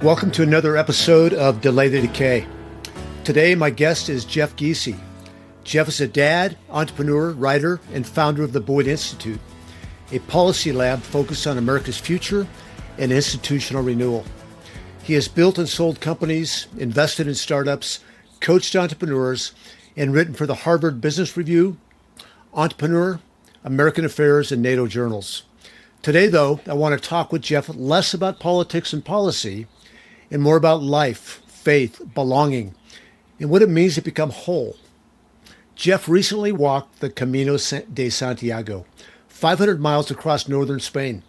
Welcome to another episode of Delay the Decay. Today, my guest is Jeff Giesea. Jeff is a dad, entrepreneur, writer, and founder of the Boyd Institute, a policy lab focused on America's future and institutional renewal. He has built and sold companies, invested in startups, coached entrepreneurs, and written for the Harvard Business Review, Entrepreneur, American Affairs, and NATO journals. Today, though, I want to talk with Jeff less about politics and policy and more about life, faith, belonging, and what it means to become whole. Jeff recently walked the Camino de Santiago, 500 miles across northern Spain,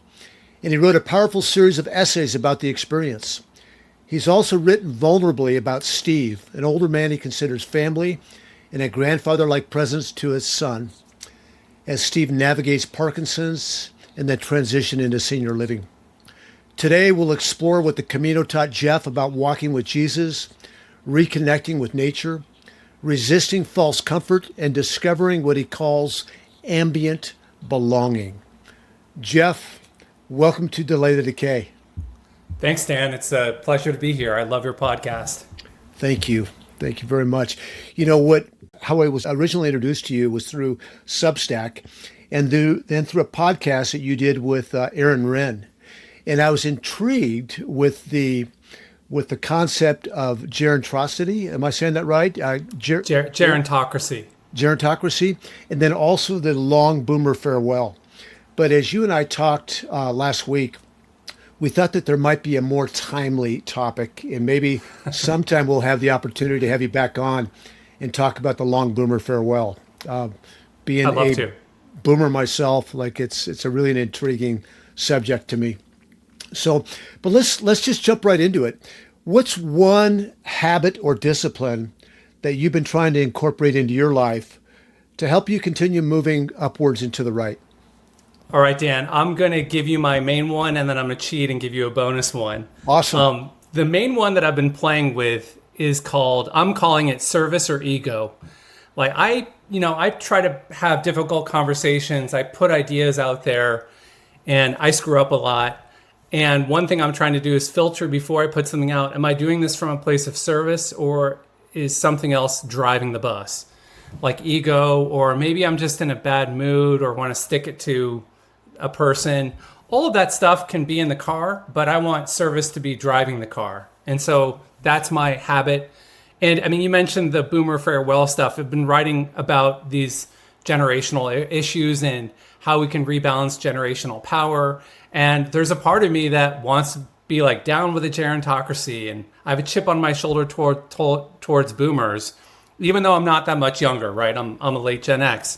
and he wrote a powerful series of essays about the experience. He's also written vulnerably about Steve, an older man he considers family and a grandfather-like presence to his son, as Steve navigates Parkinson's and the transition into senior living. Today, we'll explore what the Camino taught Jeff about walking with Jesus, reconnecting with nature, resisting false comfort, and discovering what he calls ambient belonging. Jeff, welcome to Delay the Decay. Thanks, Dan. It's a pleasure to be here. I love your podcast. Thank you. Thank you very much. You know how I was originally introduced to you was through Substack, and then through a podcast that you did with Aaron Wren. And I was intrigued with the concept of gerontocracy. Am I saying that right? Gerontocracy. Gerontocracy, and then also the long boomer farewell. But as you and I talked last week, we thought that there might be a more timely topic, and maybe sometime we'll have the opportunity to have you back on and talk about the long boomer farewell. Being I'd love a to. boomer myself, it's a really an intriguing subject to me. So, but let's just jump right into it. What's one habit or discipline that you've been trying to incorporate into your life to help you continue moving upwards and to the right? All right, Dan, I'm going to give you my main one, and then I'm going to cheat and give you a bonus one. Awesome. The main one that I've been playing with is I'm calling it service or ego. Like I try to have difficult conversations. I put ideas out there, and I screw up a lot. And one thing I'm trying to do is filter before I put something out. Am I doing this from a place of service, or is something else driving the bus? Like ego, or maybe I'm just in a bad mood or want to stick it to a person. All of that stuff can be in the car, but I want service to be driving the car. And so that's my habit. And I mean, you mentioned the boomer farewell stuff. I've been writing about these generational issues and how we can rebalance generational power. And there's a part of me that wants to be like down with the gerontocracy. And I have a chip on my shoulder towards boomers, even though I'm not that much younger, right? I'm a late Gen X.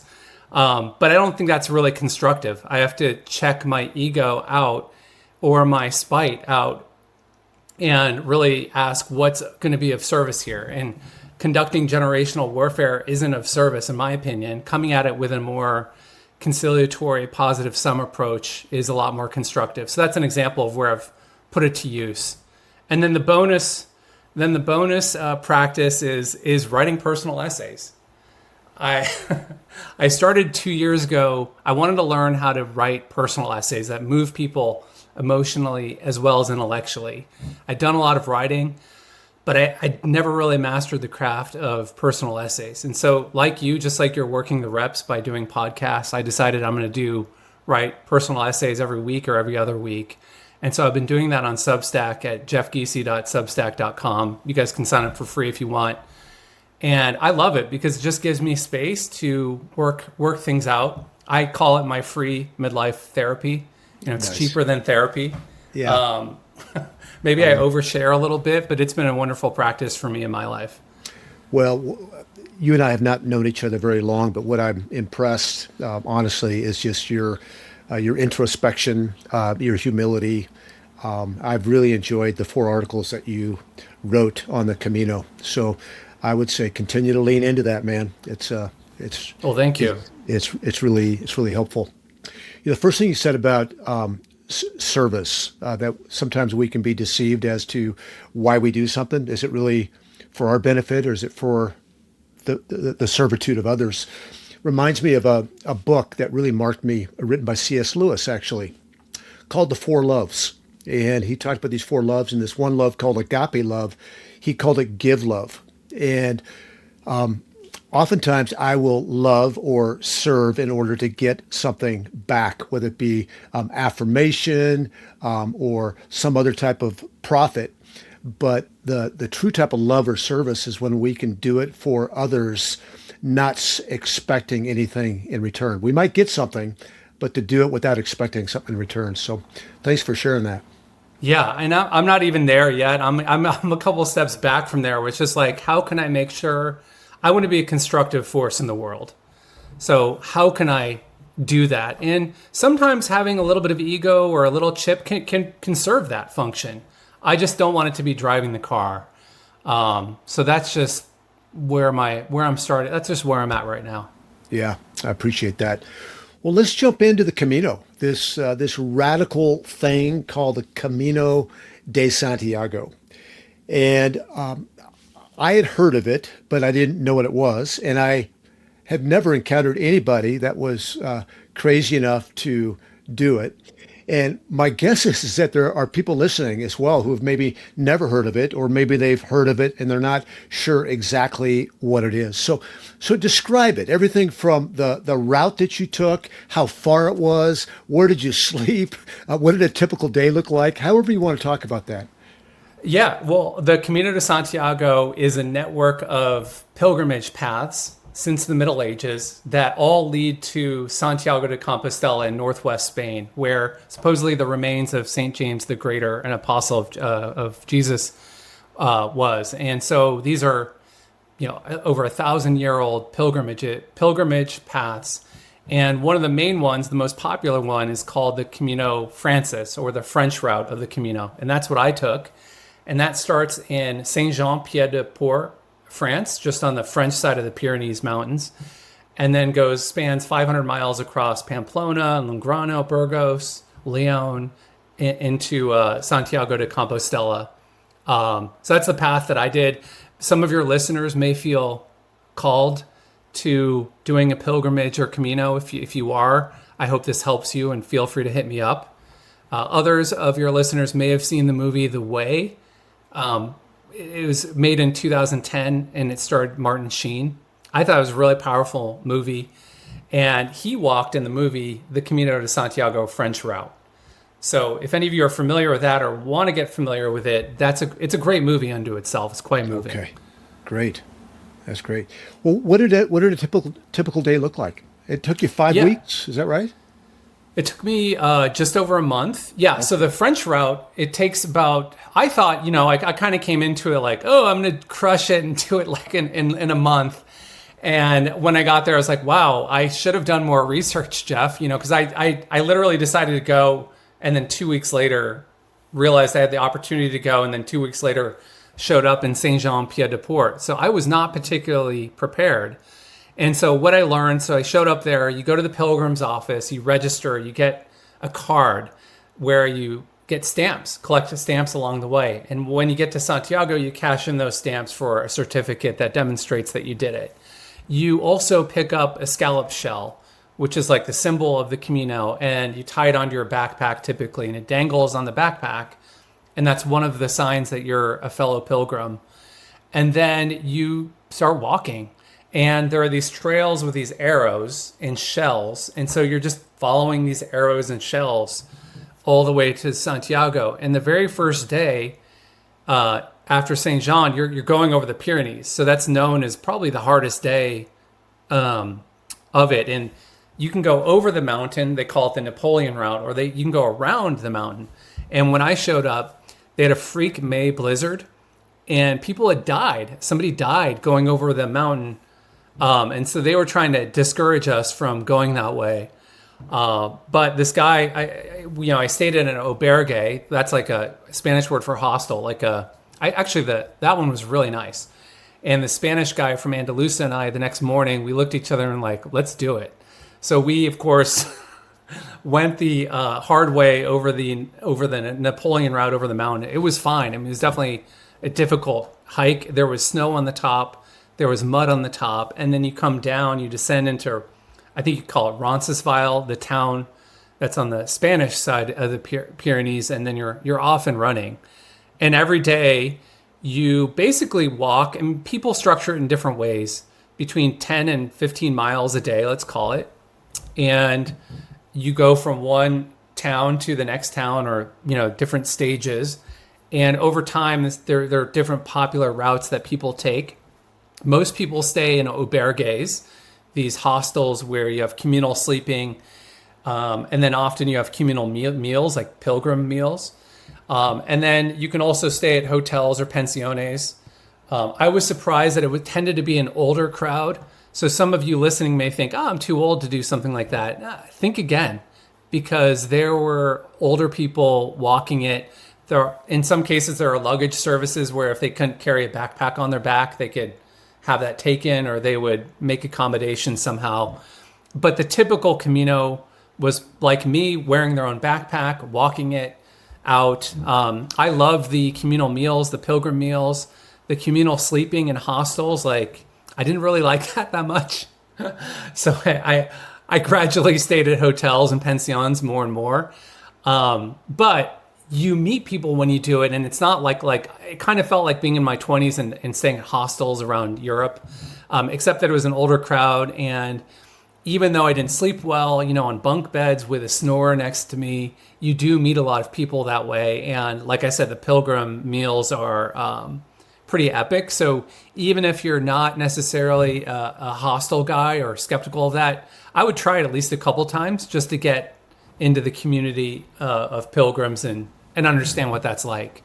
But I don't think that's really constructive. I have to check my ego out or my spite out and really ask what's going to be of service here. And conducting generational warfare isn't of service, in my opinion. Coming at it with a more conciliatory, positive sum approach is a lot more constructive. So that's an example of where I've put it to use. And then the bonus practice is writing personal essays. I started 2 years ago. I wanted to learn how to write personal essays that move people emotionally as well as intellectually. I'd done a lot of writing, but I never really mastered the craft of personal essays. And so like you, just like you're working the reps by doing podcasts, I decided I'm going to write personal essays every week or every other week. And so I've been doing that on Substack at jeffgiesea.substack.com. You guys can sign up for free if you want. And I love it because it just gives me space to work things out. I call it my free midlife therapy. It's Nice. Cheaper than therapy. Yeah. Maybe I overshare a little bit, but it's been a wonderful practice for me in my life. Well, you and I have not known each other very long, but what I'm impressed, honestly, is just your introspection, your humility. I've really enjoyed the 4 articles that you wrote on the Camino. So I would say continue to lean into that, man. It's Well, thank you. It's really helpful. The first thing you said about service, that sometimes we can be deceived as to why we do something. Is it really for our benefit, or is it for the servitude of others? Reminds me of a book that really marked me, written by C.S. Lewis, actually, called The Four Loves. and he talked about these four loves, and this one love called agape love, he called it give love. And oftentimes I will love or serve in order to get something back, whether it be affirmation or some other type of profit. But the true type of love or service is when we can do it for others, not expecting anything in return. We might get something, but to do it without expecting something in return. So thanks for sharing that. Yeah, and I'm not even there yet. I'm a couple steps back from there, which is like, how can I make sure I want to be a constructive force in the world? So how can I do that? And sometimes having a little bit of ego or a little chip can serve that function. I just don't want it to be driving the car. So that's just where I'm starting. That's just where I'm at right now. Yeah, I appreciate that. Well, let's jump into the Camino, this radical thing called the Camino de Santiago. And I had heard of it, but I didn't know what it was. And I have never encountered anybody that was crazy enough to do it. And my guess is that there are people listening as well who have maybe never heard of it, or maybe they've heard of it and they're not sure exactly what it is. So describe it. Everything from the route that you took, how far it was, where did you sleep, what did a typical day look like, however you want to talk about that. Yeah, well, the Camino de Santiago is a network of pilgrimage paths since the Middle Ages that all lead to Santiago de Compostela in northwest Spain, where supposedly the remains of St. James the Greater, an apostle of Jesus, was. And so these are, over 1,000-year-old pilgrimage paths. And one of the main ones, the most popular one, is called the Camino Francés, or the French route of the Camino. And that's what I took. And that starts in Saint-Jean-Pied-de-Port, France, just on the French side of the Pyrenees Mountains, and then spans 500 miles across Pamplona, Logroño, Burgos, Leon, into Santiago de Compostela. So that's the path that I did. Some of your listeners may feel called to doing a pilgrimage or Camino. If you are, I hope this helps you, and feel free to hit me up. Others of your listeners may have seen the movie The Way. It was made in 2010, and it starred Martin Sheen. I thought it was a really powerful movie, and he walked in the movie the Camino de Santiago French route. So if any of you are familiar with that or want to get familiar with it, it's a great movie unto itself. It's quite moving. Okay, great. That's great. Well, what did a typical day look like? It took you 5 weeks, is that right? It took me just over a month. Yeah. So the French route, it takes about, I thought, I kind of came into it like, oh, I'm going to crush it and do it like in a month. And when I got there, I was like, wow, I should have done more research, Jeff, because I literally decided to go, and then 2 weeks later realized I had the opportunity to go, and then 2 weeks later showed up in Saint-Jean-Pied-de-Port. So I was not particularly prepared. And so what I learned, so I showed up there, you go to the Pilgrim's office, you register, you get a card where you get stamps, collect stamps along the way. And when you get to Santiago, you cash in those stamps for a certificate that demonstrates that you did it. You also pick up a scallop shell, which is like the symbol of the Camino, and you tie it onto your backpack typically, and it dangles on the backpack. And that's one of the signs that you're a fellow pilgrim. And then you start walking. And there are these trails with these arrows and shells. And so you're just following these arrows and shells all the way to Santiago. And the very first day after Saint Jean, you're going over the Pyrenees. So that's known as probably the hardest day of it. And you can go over the mountain. They call it the Napoleon route, or you can go around the mountain. And when I showed up, they had a freak May blizzard, and people had died. Somebody died going over the mountain. And so they were trying to discourage us from going that way. But this guy, I stayed in an albergue. That's like a Spanish word for hostel. That one was really nice. And the Spanish guy from Andalusia and I, the next morning, we looked at each other and like, let's do it. So we, of course, went the hard way over the Napoleon route over the mountain. It was fine. I mean, it was definitely a difficult hike. There was snow on the top. There was mud on the top, and then you come down, you descend into, I think you call it Roncesvalles, the town That's on the Spanish side of the Pyrenees, and then you're off and running. And every day you basically walk, and people structure it in different ways, between 10 and 15 miles a day, let's call it. And you go from one town to the next town, or, different stages. And over time, there are different popular routes that people take. Most people stay in albergues, these hostels where you have communal sleeping. And then often you have communal meals, like pilgrim meals. And then you can also stay at hotels or pensiones. I was surprised that it tended to be an older crowd. So some of you listening may think, I'm too old to do something like that. Think again, because there were older people walking it. In some cases, there are luggage services where if they couldn't carry a backpack on their back, they could have that taken, or they would make accommodations somehow. But the typical Camino was like me, wearing their own backpack, walking it out. I love the communal meals, the pilgrim meals, the communal sleeping in hostels. Like, I didn't really like that much. So I gradually stayed at hotels and pensions more and more. But you meet people when you do it, and it's not like it kind of felt like being in my 20s and staying at hostels around Europe, except that it was an older crowd. And even though I didn't sleep well, on bunk beds with a snorer next to me, you do meet a lot of people that way. And like I said, the pilgrim meals are pretty epic. So even if you're not necessarily a hostel guy or skeptical of that, I would try it at least a couple times just to get into the community of pilgrims and understand what that's like.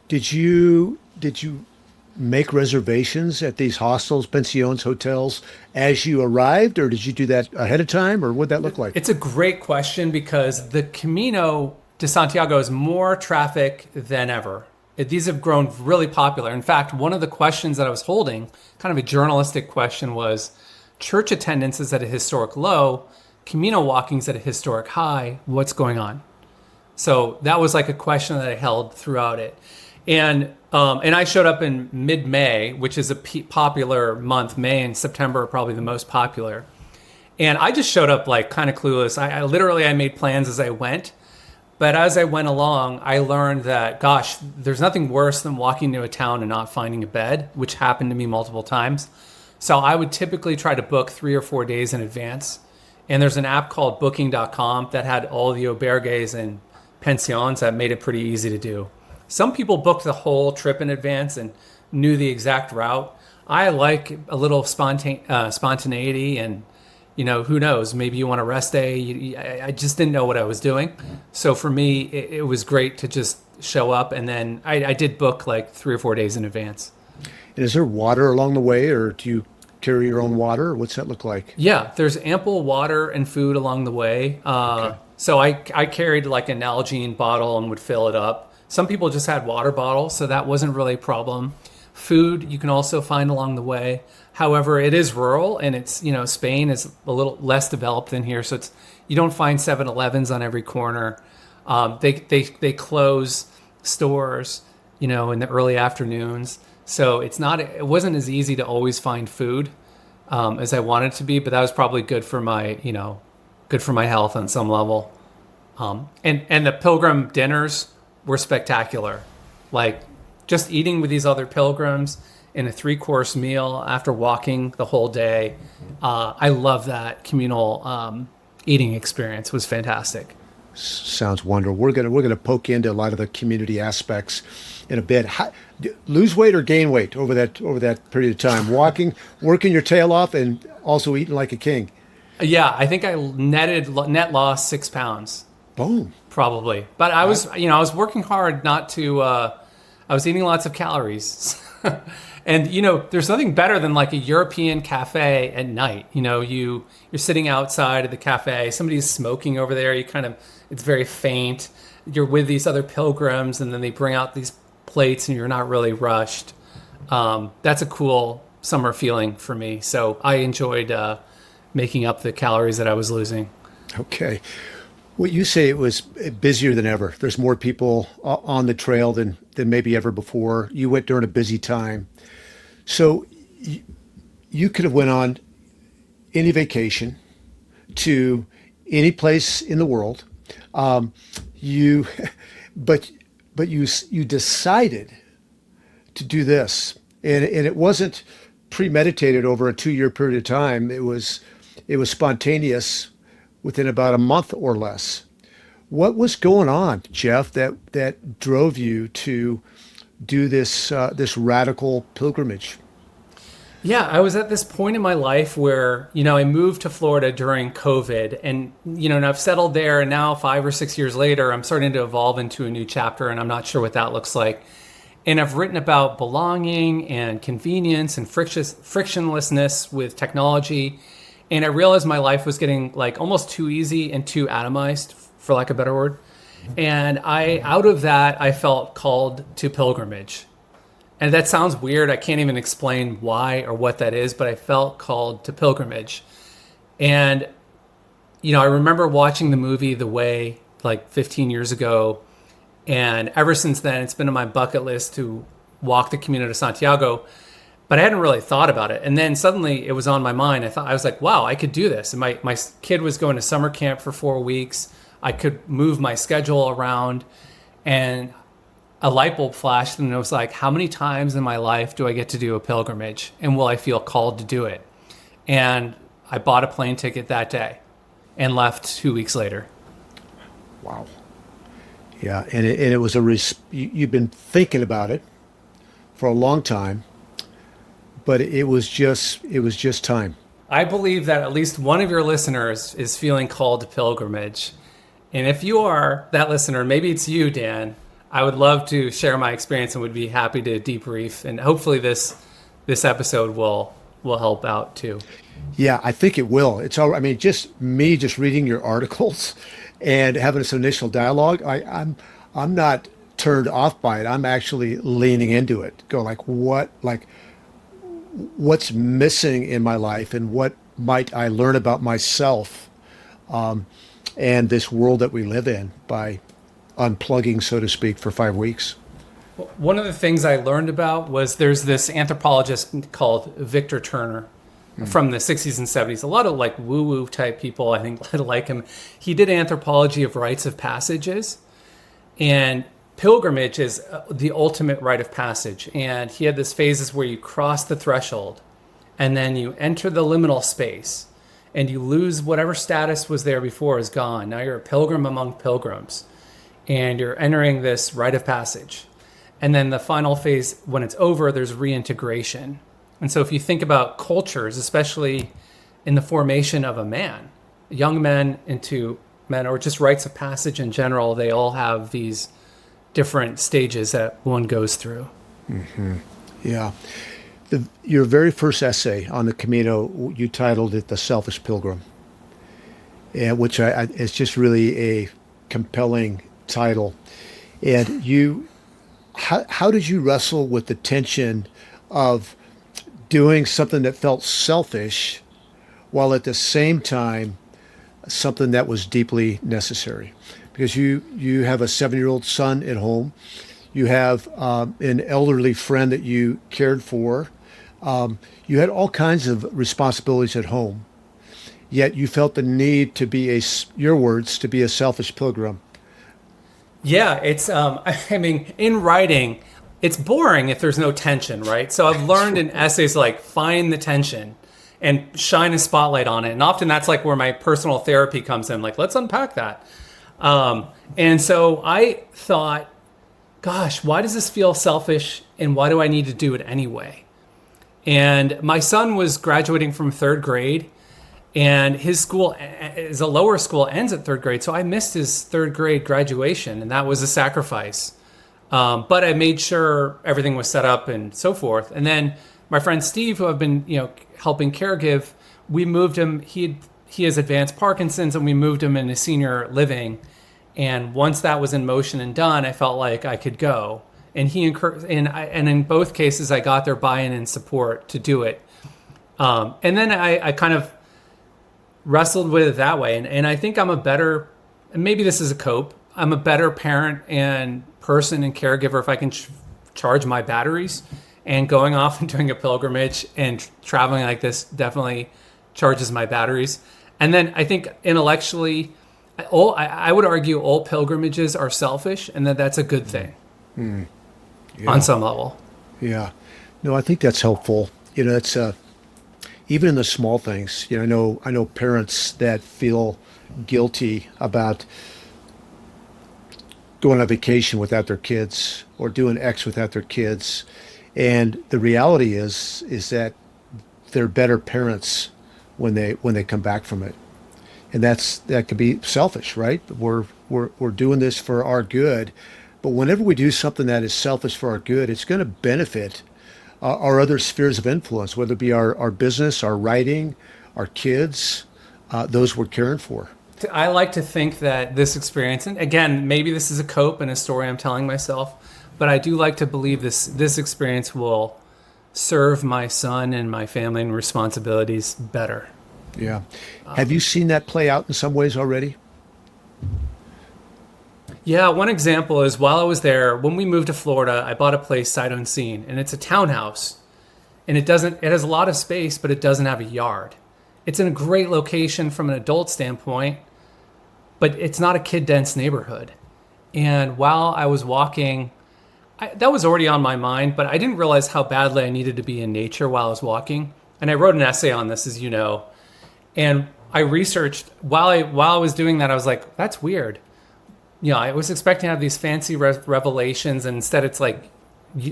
Did you make reservations at these hostels, pensions, hotels as you arrived, or did you do that ahead of time, or what'd that look like? It's a great question, because the Camino de Santiago is more traffic than ever. These have grown really popular. In fact, one of the questions that I was holding, kind of a journalistic question, was church attendance is at a historic low, Camino walking's at a historic high. What's going on? So that was like a question that I held throughout it. And I showed up in mid-May, which is a popular month. May and September are probably the most popular. And I just showed up like kind of clueless. I literally made plans as I went. But as I went along, I learned that, gosh, there's nothing worse than walking to a town and not finding a bed, which happened to me multiple times. So I would typically try to book 3 or 4 days in advance. And there's an app called booking.com that had all the albergues and pensions that made it pretty easy to do. Some people booked the whole trip in advance and knew the exact route. I like a little spontaneity, and who knows, maybe you want a rest day. I just didn't know what I was doing. So for me, it was great to just show up, and then I did book like 3 or 4 days in advance. And is there water along the way, or do you carry your own water? What's that look like? Yeah, there's ample water and food along the way. Okay. So I carried like an Nalgene bottle and would fill it up. Some people just had water bottles, so that wasn't really a problem. Food you can also find along the way. However, it is rural, and it's, Spain is a little less developed than here, so you don't find 7-Elevens on every corner. They close stores, in the early afternoons. So it wasn't as easy to always find food as I wanted to be, but that was probably good for my health on some level. And the pilgrim dinners were spectacular. Like just eating with these other pilgrims in a 3-course meal after walking the whole day. I love that communal eating experience. It was fantastic. Sounds wonderful. We're gonna poke into a lot of the community aspects in a bit. Lose weight or gain weight over that period of time? Working your tail off, and also eating like a king. Yeah, I think I net lost 6 pounds. Boom. Probably, but I was working hard not to. I was eating lots of calories, and there's nothing better than like a European cafe at night. You're sitting outside of the cafe, somebody's smoking over there. It's very faint. You're with these other pilgrims, and then they bring out these plates, and you're not really rushed. That's a cool summer feeling for me. So I enjoyed making up the calories that I was losing. Okay. Well, you say it was busier than ever. There's more people on the trail than maybe ever before. You went during a busy time. So you could have went on any vacation to any place in the world. You, but you decided to do this, and it wasn't premeditated over a 2-year period of time. It was spontaneous within about a month or less. What was going on, Jeff, that drove you to do this radical pilgrimage? Yeah, I was at this point in my life where, I moved to Florida during COVID and, and I've settled there, and now 5 or 6 years later, I'm starting to evolve into a new chapter, and I'm not sure what that looks like. And I've written about belonging and convenience and frictionlessness with technology. And I realized my life was getting like almost too easy and too atomized, for lack of a better word. And out of that, I felt called to pilgrimage. And that sounds weird. I can't even explain why or what that is, but I felt called to pilgrimage. And, I remember watching the movie The Way like 15 years ago. And ever since then, it's been on my bucket list to walk the Camino de Santiago, but I hadn't really thought about it. And then suddenly it was on my mind. I was like, wow, I could do this. And my kid was going to summer camp for 4 weeks. I could move my schedule around, and a light bulb flashed, and it was like, how many times in my life do I get to do a pilgrimage, and will I feel called to do it? And I bought a plane ticket that day and left 2 weeks later. Wow. Yeah, and it was you've been thinking about it for a long time, but it was just time. I believe that at least one of your listeners is feeling called to pilgrimage. And if you are that listener, maybe it's you, Dan, I would love to share my experience and would be happy to debrief. And hopefully this episode will help out too. Yeah, I think it will. It's all. I mean, just reading your articles and having this initial dialogue, I'm not turned off by it. I'm actually leaning into it. Go what's missing in my life, and what might I learn about myself, and this world that we live in by unplugging, so to speak, for 5 weeks. One of the things I learned about was there's this anthropologist called Victor Turner from the 60s and 70s. A lot of like woo-woo type people, I think, like him. He did anthropology of rites of passages, and pilgrimage is the ultimate rite of passage. And he had this phases where you cross the threshold, and then you enter the liminal space, and you lose whatever status was there before is gone. Now you're a pilgrim among pilgrims, and you're entering this rite of passage. And then the final phase, when it's over, there's reintegration. And so if you think about cultures, especially in the formation of a man, young men into men, or just rites of passage in general, they all have these different stages that one goes through. Mm-hmm. Yeah. Your very first essay on the Camino, you titled it "The Selfish Pilgrim," which is just really a compelling title. And how did you wrestle with the tension of doing something that felt selfish while at the same time something that was deeply necessary? Because you have a 7-year-old son at home, you have an elderly friend that you cared for, you had all kinds of responsibilities at home, yet you felt the need to be your words, to be a selfish pilgrim. Yeah, it's, in writing, it's boring if there's no tension, right? So I've learned in essays, like, find the tension and shine a spotlight on it. And often that's like where my personal therapy comes in, like, let's unpack that. And so I thought, gosh, why does this feel selfish, and why do I need to do it anyway? And my son was graduating from 3rd grade, and his school is a lower school, ends at 3rd grade. So I missed his 3rd grade graduation, and that was a sacrifice. But I made sure everything was set up and so forth. And then my friend Steve, who I've been, helping caregive, we moved him. He has advanced Parkinson's, and we moved him into senior living. And once that was in motion and done, I felt like I could go. And and in both cases, I got their buy-in and support to do it. And then I kind of wrestled with it that way. And I think I'm a better, and maybe this is a cope, I'm a better parent and person and caregiver if I can charge my batteries. And going off and doing a pilgrimage and traveling like this definitely charges my batteries. And then I think intellectually, I would argue all pilgrimages are selfish, and that's a good thing on some level. Yeah. No, I think that's helpful. It's even in the small things. I know parents that feel guilty about going on vacation without their kids or doing X without their kids. And the reality is that they're better parents when they come back from it. And that could be selfish, right? We're doing this for our good. But whenever we do something that is selfish for our good, it's going to benefit our other spheres of influence, whether it be our business, our writing, our kids, those we're caring for. I like to think that this experience, and again, maybe this is a cope and a story I'm telling myself, but I do like to believe this experience will serve my son and my family and responsibilities better. Yeah. Have you seen that play out in some ways already? Yeah, one example is while I was there, when we moved to Florida, I bought a place sight unseen, and it's a townhouse. And it has a lot of space, but it doesn't have a yard. It's in a great location from an adult standpoint, but it's not a kid-dense neighborhood. And while I was walking, that was already on my mind, but I didn't realize how badly I needed to be in nature while I was walking. And I wrote an essay on this, as you know. And I researched, while I was doing that, I was like, that's weird. I was expecting to have these fancy revelations, and instead it's like,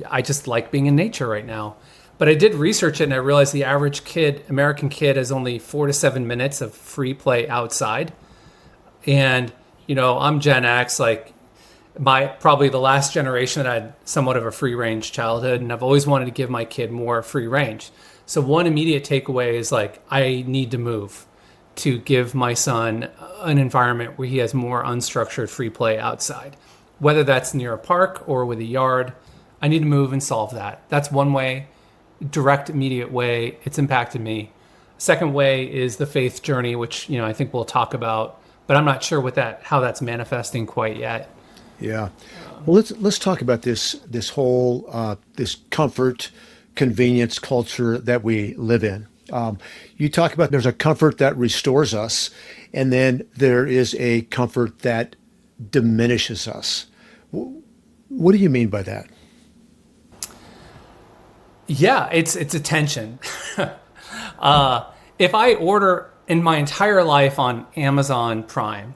I just like being in nature right now. But I did research it, and I realized the average American kid, has only 4 to 7 minutes of free play outside. And, I'm Gen X, like probably the last generation that had somewhat of a free range childhood. And I've always wanted to give my kid more free range. So one immediate takeaway is like, I need to move to give my son an environment where he has more unstructured free play outside, whether that's near a park or with a yard. I need to move and solve that. That's one way, direct, immediate way it's impacted me. Second way is the faith journey, which, I think we'll talk about, but I'm not sure how that's manifesting quite yet. Yeah. Well, let's talk about this whole this comfort, convenience culture that we live in. You talk about there's a comfort that restores us, and then there is a comfort that diminishes us. What do you mean by that? Yeah, it's a tension. If I order in my entire life on Amazon Prime,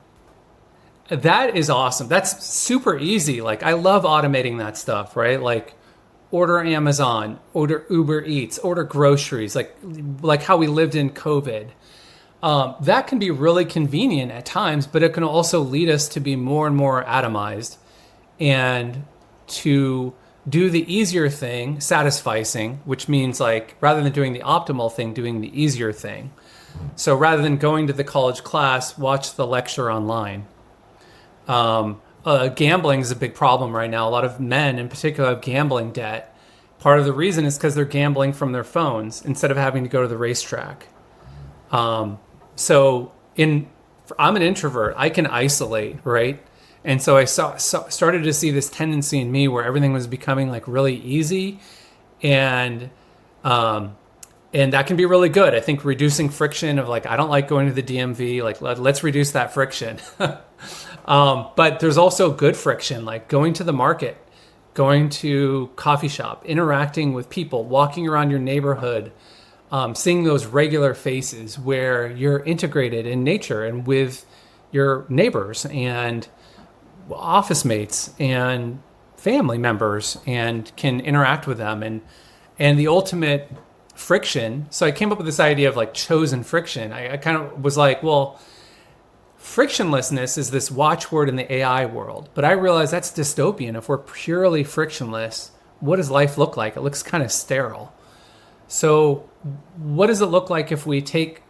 that is awesome. That's super easy. Like, I love automating that stuff, right? Like, order Amazon, order Uber Eats, order groceries, like how we lived in COVID. That can be really convenient at times, but it can also lead us to be more and more atomized and to do the easier thing, satisficing, which means like rather than doing the optimal thing, doing the easier thing. So rather than going to the college class, watch the lecture online. Gambling is a big problem right now. A lot of men in particular have gambling debt. Part of the reason is because they're gambling from their phones instead of having to go to the racetrack. So I'm an introvert. I can isolate, right? And so I started to see this tendency in me where everything was becoming like really easy, and that can be really good. I think reducing friction of like, I don't like going to the DMV, like let's reduce that friction. But there's also good friction, like going to the market, going to coffee shop, interacting with people, walking around your neighborhood, seeing those regular faces where you're integrated in nature and with your neighbors and office mates and family members and can interact with them. And the ultimate friction. So I came up with this idea of like chosen friction. I kind of was like, well, frictionlessness is this watchword in the AI world, but I realize that's dystopian. If we're purely frictionless, what does life look like? It looks kind of sterile. So what does it look like if we take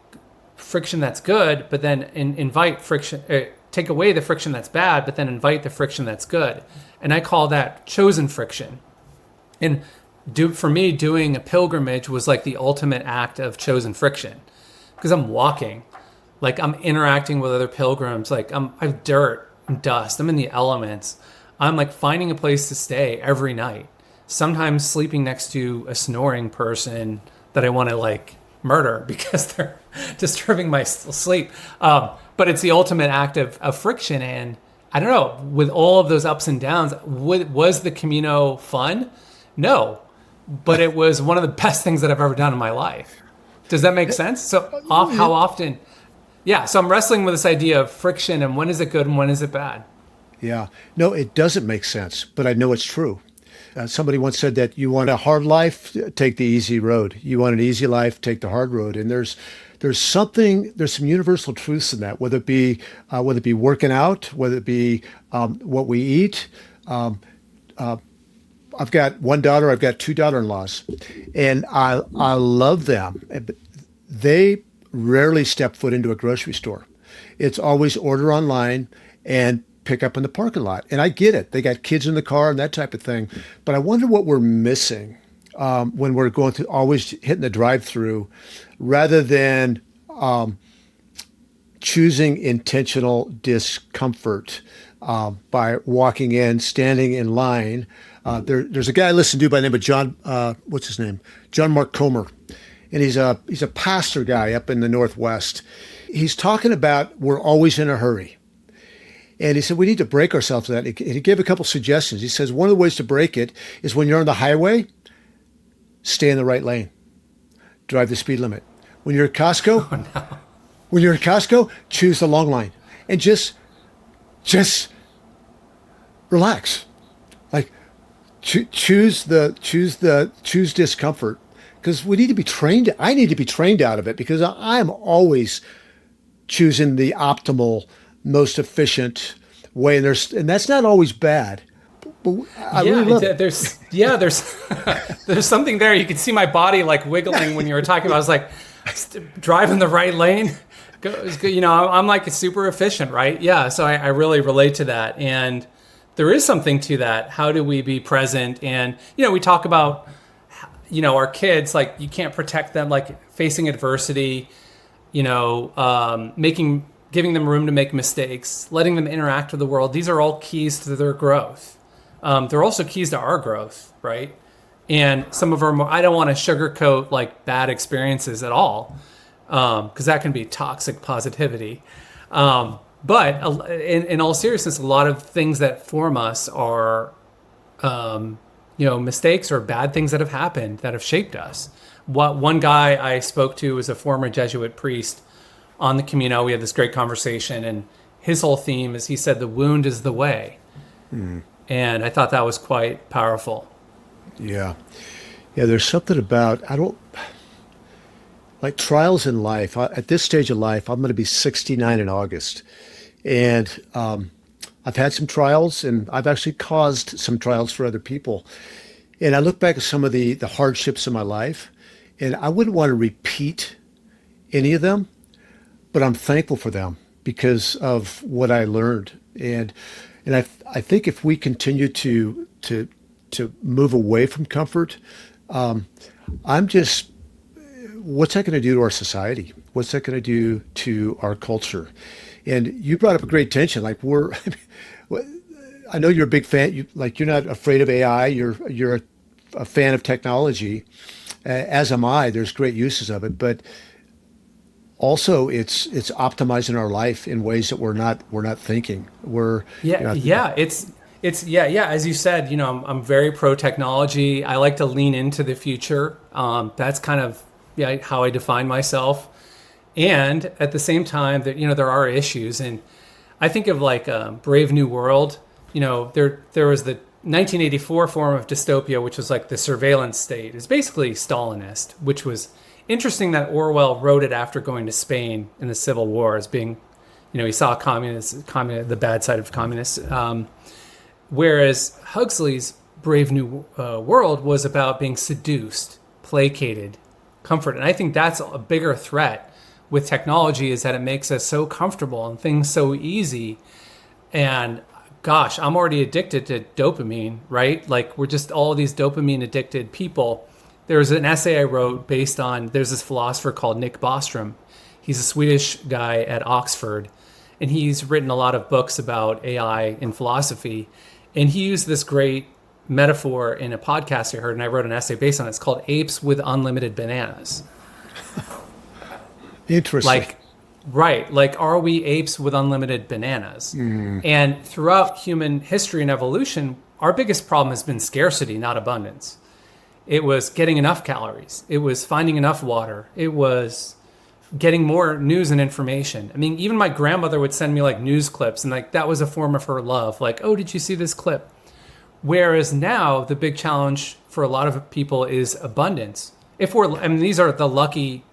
friction that's good, but then invite friction, take away the friction that's bad, but then invite the friction that's good? And I call that chosen friction. And for me, doing a pilgrimage was like the ultimate act of chosen friction, because I'm walking, like I'm interacting with other pilgrims, like I have dirt and dust, I'm in the elements. I'm like finding a place to stay every night, sometimes sleeping next to a snoring person that I want to like murder because they're disturbing my sleep. But it's the ultimate act of friction. And I don't know, with all of those ups and downs, was the Camino fun? No, but it was one of the best things that I've ever done in my life. Does that make sense? So how often? Yeah, so I'm wrestling with this idea of friction and when is it good and when is it bad? Yeah. No, it doesn't make sense, but I know it's true. Somebody once said that you want a hard life, take the easy road. You want an easy life, take the hard road. And there's some universal truths in that, whether it be working out, whether it be what we eat. I've got one daughter, I've got two daughter-in-laws, and I love them. They rarely step foot into a grocery store. It's always order online and pick up in the parking lot. And I get it. They got kids in the car and that type of thing. But I wonder what we're missing when we're going to always hitting the drive-through rather than choosing intentional discomfort by walking in, standing in line. There's a guy I listen to by the name of John, what's his name? John Mark Comer. And he's a pastor guy up in the Northwest. He's talking about we're always in a hurry. And he said, we need to break ourselves of that. And he gave a couple suggestions. He says, one of the ways to break it is when you're on the highway, stay in the right lane. Drive the speed limit. When you're at Costco, choose the long line. And just relax. Like choose discomfort. Because we need to be trained. I need to be trained out of it because I'm always choosing the optimal, most efficient way, and that's not always bad. But I really love it. There's there's something there. You can see my body like wiggling when you were talking about. I was like, driving the right lane. I'm like super efficient, right? Yeah. So I really relate to that, and there is something to that. How do we be present? And we talk about our kids, like you can't protect them, like facing adversity. Giving them room to make mistakes, letting them interact with the world. These are all keys to their growth. They're also keys to our growth, right? And some of our I don't want to sugarcoat like bad experiences at all, because that can be toxic positivity. But in all seriousness, a lot of things that form us are, mistakes or bad things that have happened that have shaped us. One guy I spoke to was a former Jesuit priest on the Camino. We had this great conversation, and his whole theme is, he said, the wound is the way. And I thought that was quite powerful. Yeah. There's something about, like trials in life. At this stage of life, I'm going to be 69 in August. And I've had some trials, and I've actually caused some trials for other people. And I look back at some of the hardships in my life, and I wouldn't want to repeat any of them. But I'm thankful for them because of what I learned, and I think if we continue to move away from comfort, what's that going to do to our society? What's that going to do to our culture? And you brought up a great tension. Like I know you're a big fan. You're not afraid of AI. You're a fan of technology, as am I. There's great uses of it, but also, it's optimizing our life in ways that we're not thinking. It's as you said, I'm very pro technology. I like to lean into the future. That's kind of how I define myself. And at the same time, that there are issues, and I think of like Brave New World. There was the 1984 form of dystopia, which was like the surveillance state. It's basically Stalinist, which was interesting that Orwell wrote it after going to Spain in the Civil War as being, he saw the bad side of communists. Whereas Huxley's Brave New World was about being seduced, placated, comforted. And I think that's a bigger threat with technology, is that it makes us so comfortable and things so easy. And gosh, I'm already addicted to dopamine, right? Like we're just all these dopamine addicted people. There was an essay I wrote there's this philosopher called Nick Bostrom. He's a Swedish guy at Oxford, and he's written a lot of books about AI and philosophy. And he used this great metaphor in a podcast I heard, and I wrote an essay based on it. It's called Apes with Unlimited Bananas. Interesting. Like, right. Like, are we apes with unlimited bananas? And throughout human history and evolution, our biggest problem has been scarcity, not abundance. It was getting enough calories. It was finding enough water. It was getting more news and information. I mean, even my grandmother would send me like news clips, and like that was a form of her love. Like, oh, did you see this clip? Whereas now the big challenge for a lot of people is abundance. I mean, these are the lucky.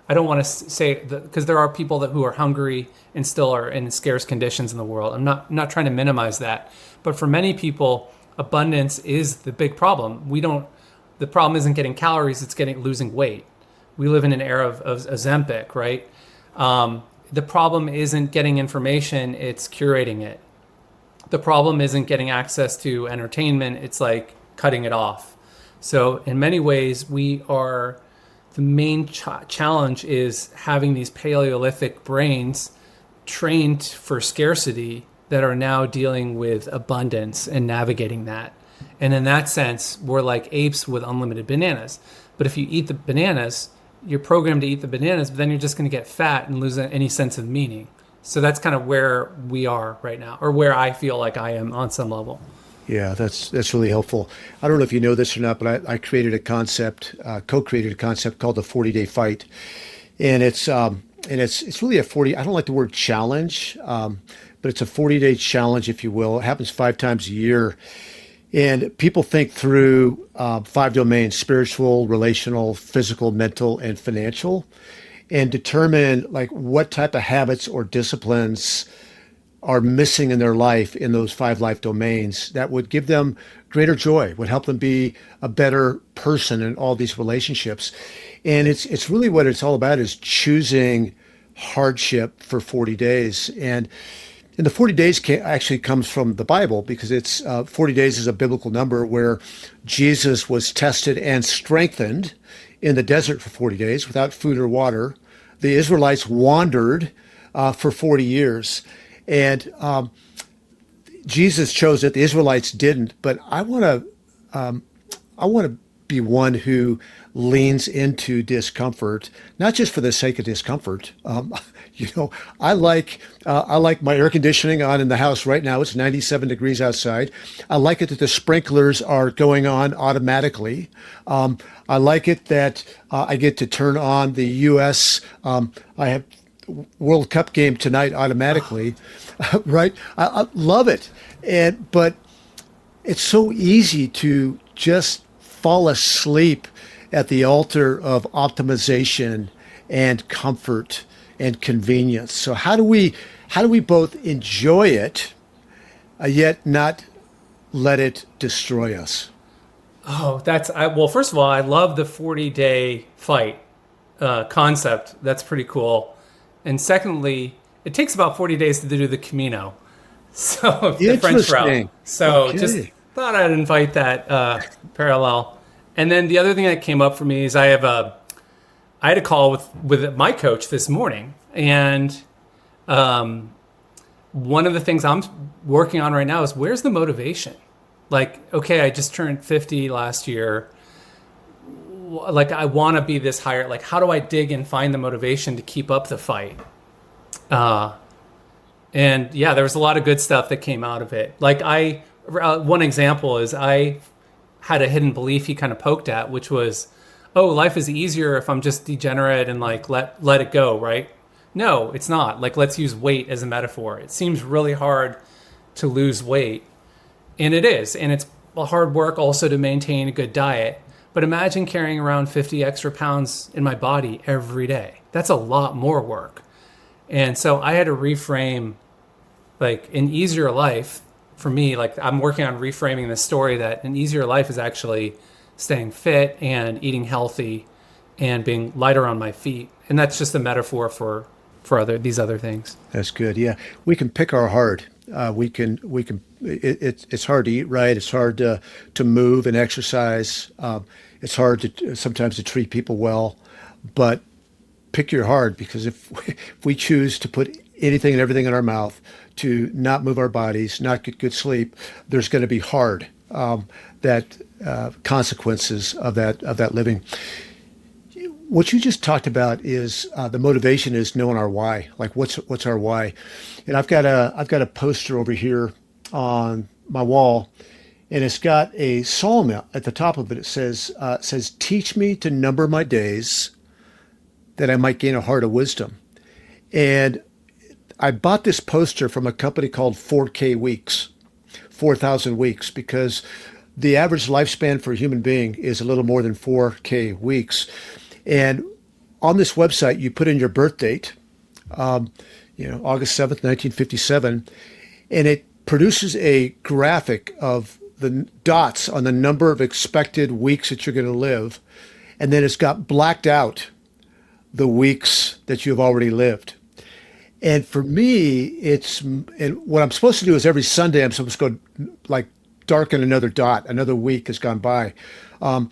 I don't want to say because there are people who are hungry and still are in scarce conditions in the world. I'm not trying to minimize that, but for many people, abundance is the big problem. The problem isn't getting calories; it's losing weight. We live in an era of Ozempic, right? The problem isn't getting information; it's curating it. The problem isn't getting access to entertainment; it's like cutting it off. So, in many ways, the main challenge is having these Paleolithic brains trained for scarcity that are now dealing with abundance and navigating that. And in that sense, we're like apes with unlimited bananas. But if you eat the bananas, you're programmed to eat the bananas, but then you're just going to get fat and lose any sense of meaning. So that's kind of where we are right now, or where I feel like I am on some level. Yeah, that's really helpful. I don't know if you know this or not, but I created a concept, co-created a concept called the 40-day fight, and it's really a 40. I don't like the word challenge, but it's a 40-day challenge, if you will. It happens 5 times a year, and people think through 5 domains: spiritual, relational, physical, mental, and financial, and determine like what type of habits or disciplines are missing in their life in those 5 life domains that would give them greater joy, would help them be a better person in all these relationships. And it's really what it's all about, is choosing hardship for 40 days. And the 40 days actually comes from the Bible, because it's 40 days is a biblical number where Jesus was tested and strengthened in the desert for 40 days without food or water. The Israelites wandered for 40 years. And Jesus chose it. The Israelites didn't. But I want to be one who leans into discomfort, not just for the sake of discomfort. I like my air conditioning on in the house right now. It's 97 degrees outside. I like it that the sprinklers are going on automatically. I like it that I get to turn on the U.S. I have World Cup game tonight automatically, right? I love it. But it's so easy to just fall asleep at the altar of optimization and comfort and convenience. So how do we both enjoy it, yet not let it destroy us? Oh, well, first of all, I love the 40-day fight concept. That's pretty cool. And secondly, it takes about 40 days to do the Camino, so the French route. So okay. Just thought I'd invite that parallel. And then the other thing that came up for me is I had a call with my coach this morning, and one of the things I'm working on right now is, where's the motivation? Like, okay, I just turned 50 last year. Like, I want to be this higher. Like, how do I dig and find the motivation to keep up the fight? And yeah, there was a lot of good stuff that came out of it. Like, one example is I had a hidden belief he kind of poked at, which was, oh, life is easier if I'm just degenerate and like let it go, right? No, it's not. Like, let's use weight as a metaphor. It seems really hard to lose weight, and it is, and it's hard work also to maintain a good diet. But imagine carrying around 50 extra pounds in my body every day. That's a lot more work. And so I had to reframe, like, an easier life for me. Like, I'm working on reframing the story that an easier life is actually staying fit and eating healthy and being lighter on my feet. And that's just a metaphor for these other things. That's good. Yeah, we can pick our heart. It's hard to eat right. It's hard to move and exercise. It's hard sometimes to treat people well, but pick your heart, because if we choose to put anything and everything in our mouth, to not move our bodies, not get good sleep, there's going to be consequences of that living. what you just talked about is the motivation is knowing our why. Like what's our why? And I've got a poster over here on my wall, and it's got a psalm at the top of it. It says, "Teach me to number my days, that I might gain a heart of wisdom." And I bought this poster from a company called 4K Weeks, 4,000 weeks, because the average lifespan for a human being is a little more than 4K weeks. And on this website, you put in your birth date, August 7th, 1957, and it produces a graphic of the dots on the number of expected weeks that you're going to live. And then it's got blacked out the weeks that you've already lived. And for me, and what I'm supposed to do is every Sunday, I'm supposed to go like darken another dot, another week has gone by. I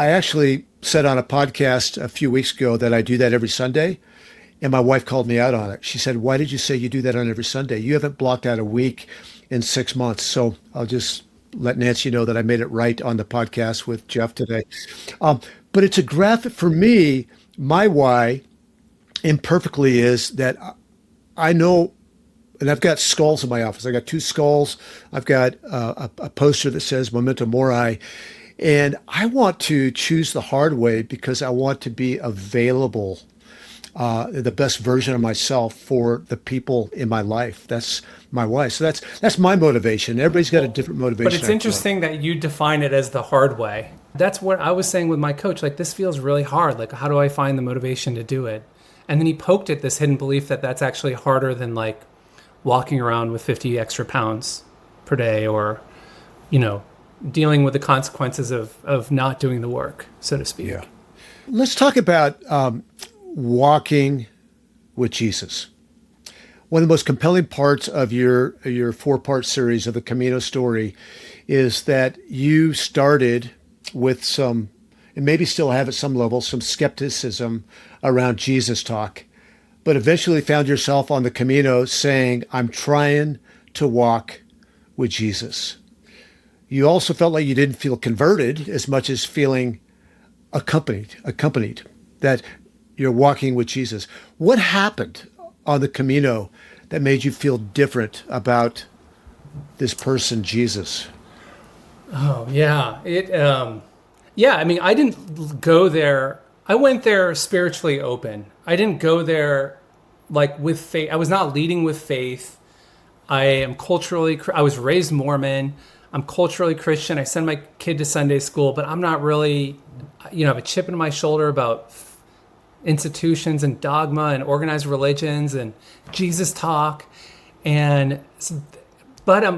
actually said on a podcast a few weeks ago that I do that every Sunday. And my wife called me out on it. She said, "Why did you say you do that on every Sunday? You haven't blocked out a week in 6 months." So I'll just let Nancy know that I made it right on the podcast with Jeff today. But it's a graphic for me. My why imperfectly is that I know, and I've got skulls in my office. I got 2 skulls. I've got a poster that says Memento Mori. And I want to choose the hard way because I want to be available, the best version of myself for the people in my life. That's my why. So that's my motivation. Everybody's got a different motivation. But it's interesting that you define it as the hard way. That's what I was saying with my coach. Like, this feels really hard. Like, how do I find the motivation to do it? And then he poked at this hidden belief that that's actually harder than like walking around with 50 extra pounds per day, or, dealing with the consequences of not doing the work, so to speak. Yeah. Let's talk about walking with Jesus. One of the most compelling parts of your 4-part series of the Camino story is that you started with some, and maybe still have at some level, some skepticism around Jesus talk, but eventually found yourself on the Camino saying, "I'm trying to walk with Jesus." You also felt like you didn't feel converted as much as feeling accompanied, that you're walking with Jesus. What happened on the Camino that made you feel different about this person, Jesus? Oh, yeah. I mean, I didn't go there. I went there spiritually open. I didn't go there like with faith. I was not leading with faith. I was raised Mormon. I'm culturally Christian. I send my kid to Sunday school, but I'm not really, I have a chip in my shoulder about institutions and dogma and organized religions and Jesus talk. But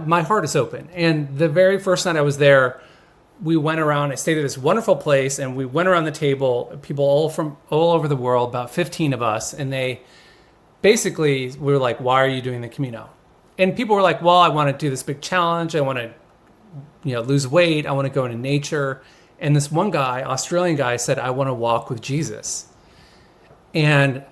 my heart is open. And the very first night I was there, we went around. I stayed at this wonderful place, and we went around the table, people all over the world, about 15 of us, and we were like, "Why are you doing the Camino?" And people were like, "Well, I want to do this big challenge. I want to, lose weight. I want to go into nature." And this one guy, Australian guy, said, "I want to walk with Jesus." And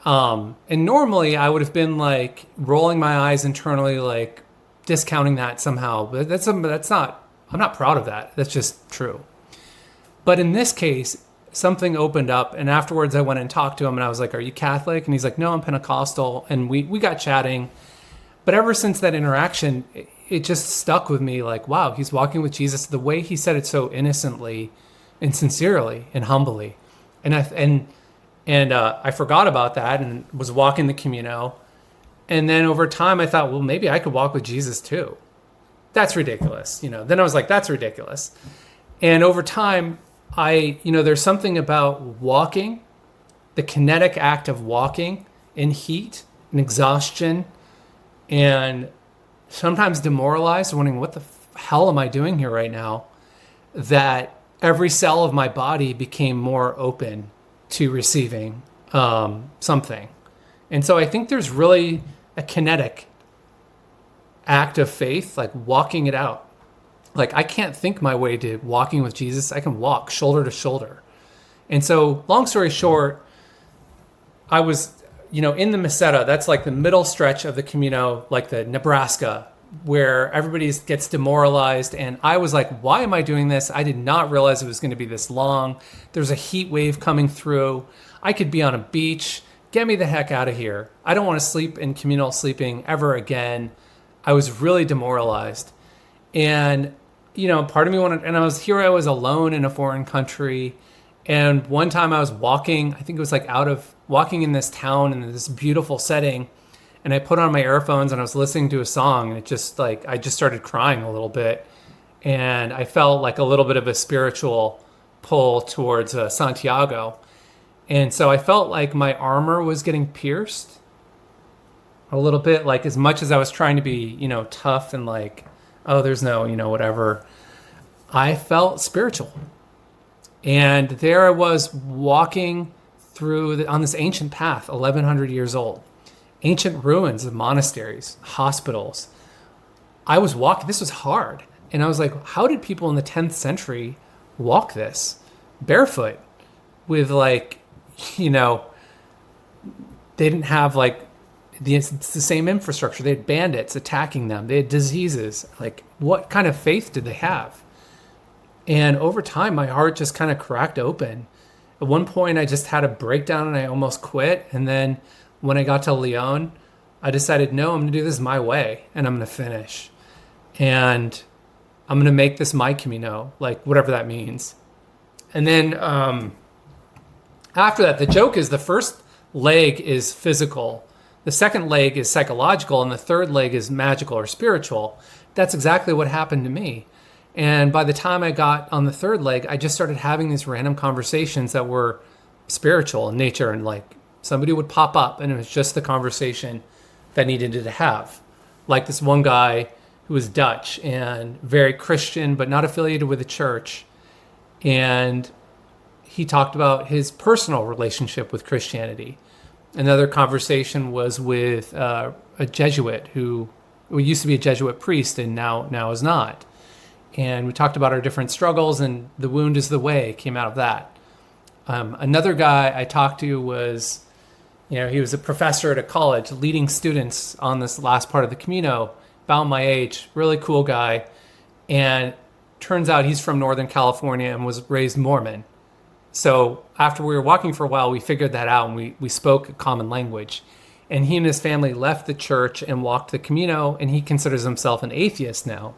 normally I would have been like rolling my eyes internally, like discounting that somehow. But that's not. I'm not proud of that. That's just true. But in this case, something opened up, and afterwards I went and talked to him, and I was like, "Are you Catholic?" And he's like, "No, I'm Pentecostal." And we got chatting. But ever since that interaction, it just stuck with me, like, wow, he's walking with Jesus. The way he said it so innocently and sincerely and humbly. And I forgot about that and was walking the Camino. And then over time I thought, well, maybe I could walk with Jesus too. That's ridiculous. Then I was like, that's ridiculous. And over time, there's something about walking, the kinetic act of walking in heat and exhaustion, and sometimes demoralized, wondering what the hell am I doing here right now, that every cell of my body became more open to receiving something. And so I think there's really a kinetic act of faith, like walking it out. Like, I can't think my way to walking with Jesus. I can walk shoulder to shoulder. And so, long story short, I was, in the Meseta. That's like the middle stretch of the Camino, like the Nebraska where everybody gets demoralized. And I was like, why am I doing this? I did not realize it was going to be this long. There's a heat wave coming through. I could be on a beach. Get me the heck out of here. I don't want to sleep in communal sleeping ever again. I was really demoralized. And, part of me wanted, and I was alone in a foreign country. And one time I was walking, I think it was like walking in this town in this beautiful setting. And I put on my earphones and I was listening to a song, and it just I just started crying a little bit. And I felt like a little bit of a spiritual pull towards Santiago. And so I felt like my armor was getting pierced a little bit, like as much as I was trying to be, tough and like, oh, there's no, whatever. I felt spiritual. And there I was walking on this ancient path, 1,100 years old. Ancient ruins of monasteries, hospitals. I was walking, this was hard. And I was like, how did people in the 10th century walk this barefoot with they didn't have the same infrastructure. They had bandits attacking them. They had diseases. Like, what kind of faith did they have? And over time, my heart just kind of cracked open. At one point, I just had a breakdown and I almost quit. And then when I got to Leon, I decided, no, I'm going to do this my way and I'm going to finish. And I'm going to make this my Camino, whatever that means. And then after that, the joke is the first leg is physical. The second leg is psychological. And the third leg is magical or spiritual. That's exactly what happened to me. And by the time I got on the third leg, I just started having these random conversations that were spiritual in nature, and somebody would pop up and it was just the conversation that needed to have. Like this one guy who was Dutch and very Christian, but not affiliated with the church. And he talked about his personal relationship with Christianity. Another conversation was with a Jesuit who used to be a Jesuit priest and now is not. And we talked about our different struggles, and the wound is the way came out of that. Another guy I talked to was, he was a professor at a college leading students on this last part of the Camino, about my age, really cool guy. And turns out he's from Northern California and was raised Mormon. So after we were walking for a while, we figured that out and we spoke a common language. And he and his family left the church and walked the Camino, and he considers himself an atheist now.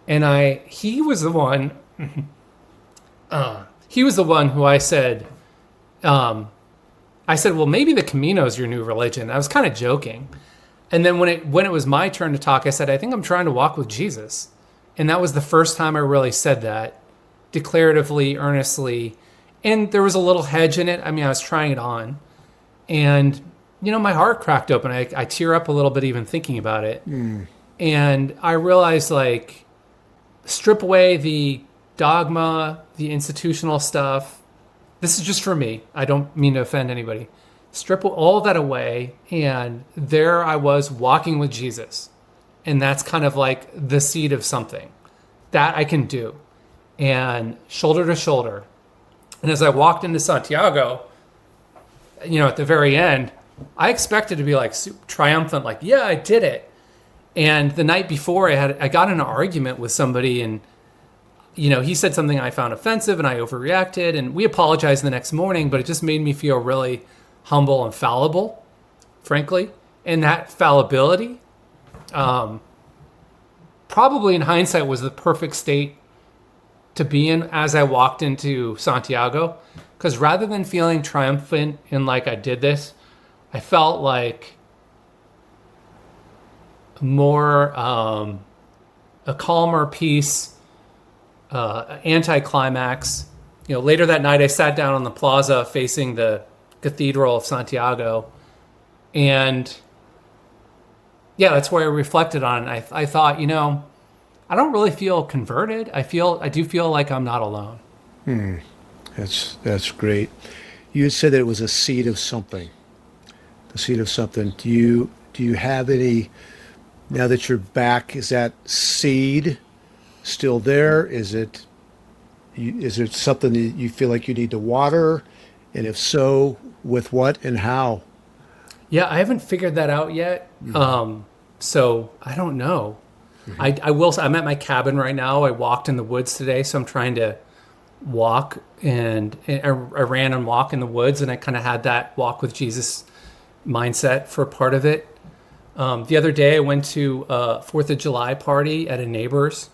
And he was the one who I said, well, maybe the Camino is your new religion. I was kind of joking. And then when it was my turn to talk, I said, I think I'm trying to walk with Jesus. And that was the first time I really said that declaratively, earnestly. And there was a little hedge in it. I mean, I was trying it on. And, my heart cracked open. I tear up a little bit even thinking about it. Mm. And I realized, strip away the dogma, the institutional stuff. This is just for me. I don't mean to offend anybody. Strip all that away, and there I was walking with Jesus. And that's kind of the seed of something that I can do. And shoulder to shoulder. And as I walked into Santiago, at the very end, I expected to be super triumphant, yeah, I did it. And the night before, I got in an argument with somebody, and he said something I found offensive, and I overreacted, and we apologized the next morning, but it just made me feel really humble and fallible, frankly. And that fallibility, probably in hindsight, was the perfect state to be in as I walked into Santiago, because rather than feeling triumphant and I did this, I felt more a calmer peace, anticlimax. Later that night I sat down on the plaza facing the Cathedral of Santiago, and that's where I reflected on it. I thought, I don't really feel converted. I do feel like I'm not alone. That's great. You had said that it was a seed of something. The seed of something. Do you have any? Now that you're back, is that seed still there? Is it something that you feel like you need to water? And if so, with what and how? Yeah, I haven't figured that out yet. Mm-hmm. So I don't know. I'm at my cabin right now. I walked in the woods today, so I'm trying to walk, and I ran and walk in the woods, and I kind of had that walk with Jesus mindset for part of it. The other day I went to a 4th of July party at a neighbor's,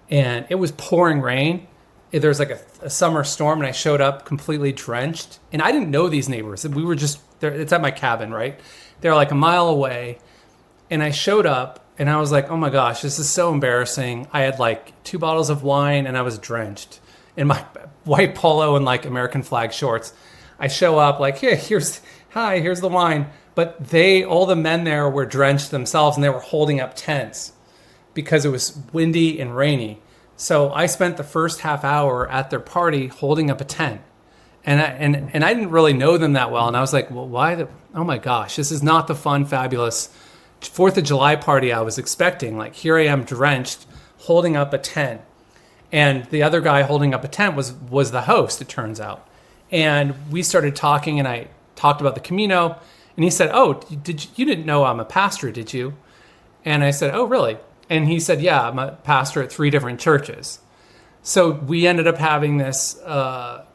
and it was pouring rain. There was like a summer storm, and I showed up completely drenched, and I didn't know these neighbors. We were just there. It's at my cabin, right? They're like a mile away, and I showed up, and I was like, oh my gosh, this is so embarrassing. I had like 2 bottles of wine, and I was drenched in my white polo and like American flag shorts. I show up like, hey, here's the wine. But all the men there were drenched themselves, and they were holding up tents because it was windy and rainy. So I spent the first half hour at their party holding up a tent. And I didn't really know them that well. And I was like, well, oh my gosh, this is not the fun, fabulous 4th of July party I was expecting. Like, here I am drenched, holding up a tent. And the other guy holding up a tent was the host, it turns out. And we started talking, and I talked about the Camino. And he said, oh, you didn't know I'm a pastor, did you? And I said, oh, really? And he said, yeah, I'm a pastor at 3 different churches. So we ended up having this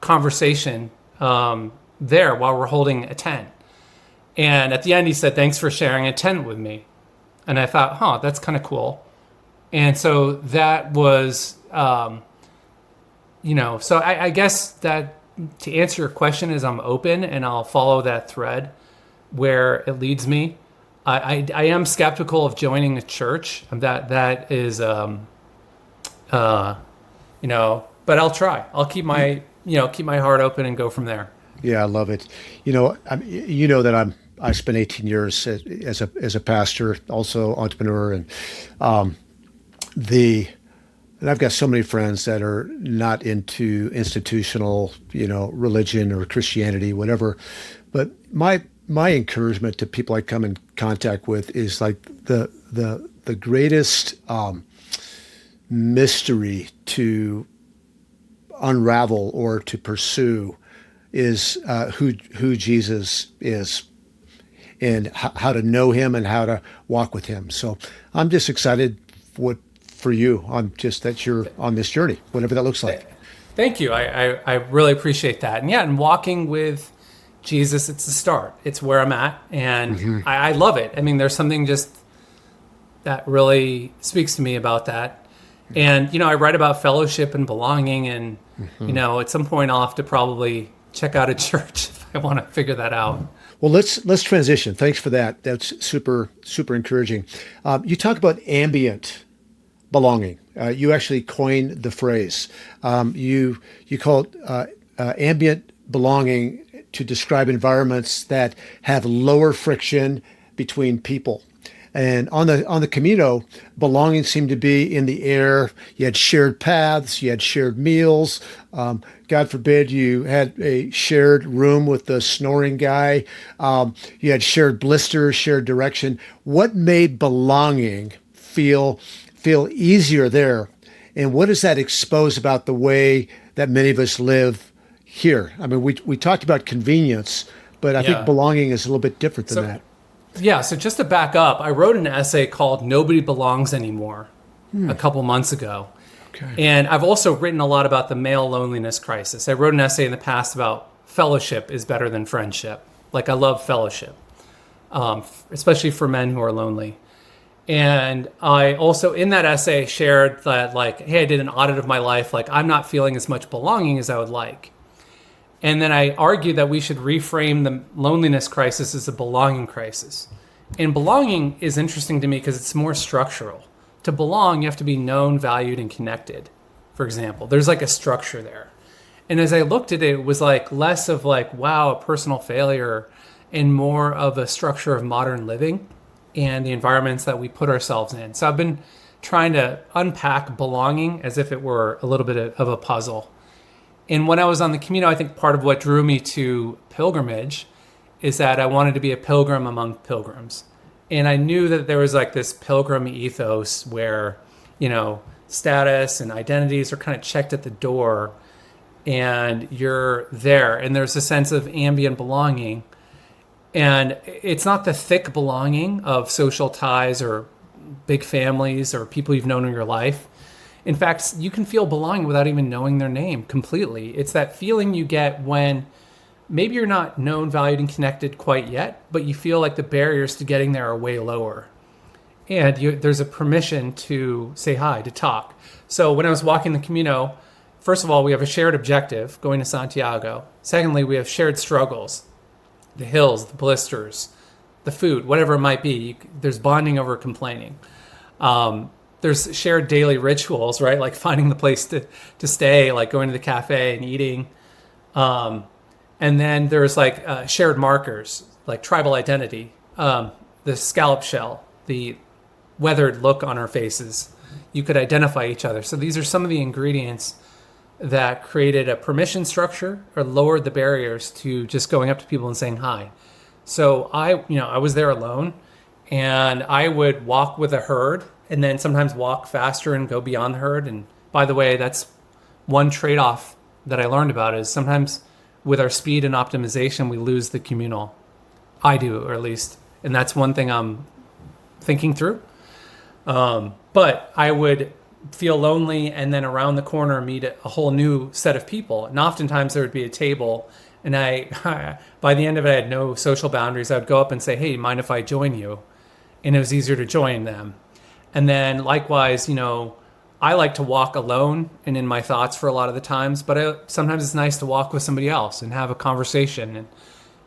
conversation there while we're holding a tent. And at the end, he said, thanks for sharing a tent with me. And I thought, that's kind of cool. And so that was, so I guess that to answer your question is I'm open, and I'll follow that thread where it leads me. I am skeptical of joining a church. That is, but I'll try. I'll keep my heart open and go from there. Yeah, I love it. That I spent 18 years as a pastor, also entrepreneur, and I've got so many friends that are not into institutional, religion or Christianity, whatever. But my encouragement to people I come in contact with is like the greatest mystery to unravel or to pursue is who Jesus is, and how to know him and how to walk with him. So I'm just excited for you on just that you're on this journey, whatever that looks like. Thank you. I really appreciate that. And walking with Jesus, it's the start. It's where I'm at, and I love it. I mean, there's something just that really speaks to me about that. And, I write about fellowship and belonging, and, at some point I'll have to probably check out a church if I want to figure that out. Well, let's transition. Thanks for that. That's super, super encouraging. You talk about ambient belonging. You actually coined the phrase. You call it ambient belonging to describe environments that have lower friction between people. And on the Camino, belonging seemed to be in the air. You had shared paths, you had shared meals. God forbid you had a shared room with the snoring guy. You had shared blisters, shared direction. What made belonging feel easier there? And what does that expose about the way that many of us live here? I mean, we talked about convenience, but I think belonging is a little bit different than that. Yeah, so just to back up, I wrote an essay called Nobody Belongs Anymore a couple months ago. Okay. And I've also written a lot about the male loneliness crisis. I wrote an essay in the past about fellowship is better than friendship. Like, I love fellowship, especially for men who are lonely. And I also, in that essay, shared that, like, hey, I did an audit of my life. Like, I'm not feeling as much belonging as I would like. And then I argued that we should reframe the loneliness crisis as a belonging crisis. And belonging is interesting to me because it's more structural. To belong, you have to be known, valued, and connected, for example. There's like a structure there. And as I looked at it, it was like less of like, wow, a personal failure, and more of a structure of modern living and the environments that we put ourselves in. So I've been trying to unpack belonging as if it were a little bit of a puzzle. And when I was on the Camino, I think part of what drew me to pilgrimage is that I wanted to be a pilgrim among pilgrims. And I knew that there was like this pilgrim ethos where, status and identities are kind of checked at the door and you're there. And there's a sense of ambient belonging. And it's not the thick belonging of social ties or big families or people you've known in your life. In fact, you can feel belonging without even knowing their name completely. It's that feeling you get when maybe you're not known, valued, and connected quite yet, but you feel like the barriers to getting there are way lower. And there's a permission to say hi, to talk. So when I was walking the Camino, first of all, we have a shared objective, going to Santiago. Secondly, we have shared struggles, the hills, the blisters, the food, whatever it might be. There's bonding over complaining. There's shared daily rituals, right? Like finding the place to stay, like going to the cafe and eating. And then there's like shared markers, like tribal identity, the scallop shell, the weathered look on our faces. You could identify each other. So these are some of the ingredients that created a permission structure or lowered the barriers to just going up to people and saying hi. So I was there alone, and I would walk with a herd and then sometimes walk faster and go beyond the herd. And by the way, that's one trade-off that I learned about is sometimes with our speed and optimization, we lose the communal. I do, or at least. And that's one thing I'm thinking through. But I would feel lonely and then around the corner meet a whole new set of people. And oftentimes there would be a table, and by the end of it, I had no social boundaries. I would go up and say, hey, mind if I join you? And it was easier to join them. And then likewise, I like to walk alone and in my thoughts for a lot of the times, but sometimes it's nice to walk with somebody else and have a conversation. And,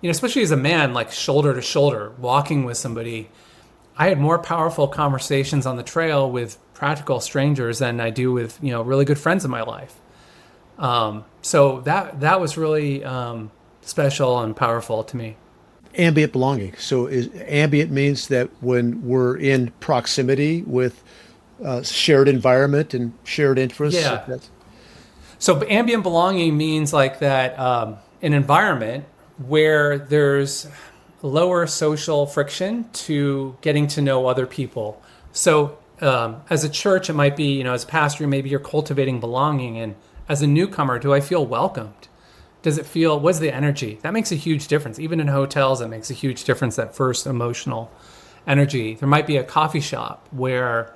especially as a man, like shoulder to shoulder, walking with somebody, I had more powerful conversations on the trail with practical strangers than I do with, really good friends in my life. So that was really special and powerful to me. Ambient belonging. So ambient means that when we're in proximity with shared environment and shared interests. Yeah. So ambient belonging means like that an environment where there's lower social friction to getting to know other people. So as a church, it might be, as a pastor, maybe you're cultivating belonging. And as a newcomer, do I feel welcomed? Does it feel, what's the energy? That makes a huge difference. Even in hotels, it makes a huge difference, that first emotional energy. There might be a coffee shop where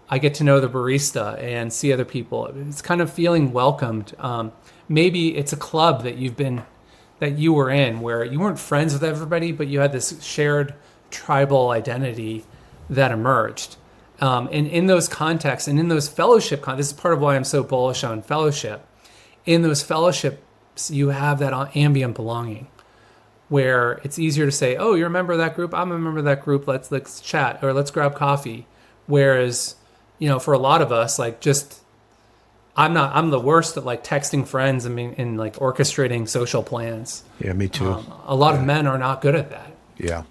I get to know the barista and see other people. It's kind of feeling welcomed. Maybe it's a club that you were in where you weren't friends with everybody, but you had this shared tribal identity that emerged. And in those contexts and in those fellowship, this is part of why I'm so bullish on fellowship. In those fellowships, you have that ambient belonging where it's easier to say, oh, you're a member of that group? I'm a member of that group. Let's chat or let's grab coffee. Whereas, for a lot of us, I'm the worst at like texting friends and like orchestrating social plans. Yeah, me too. A lot of men are not good at that. Yeah.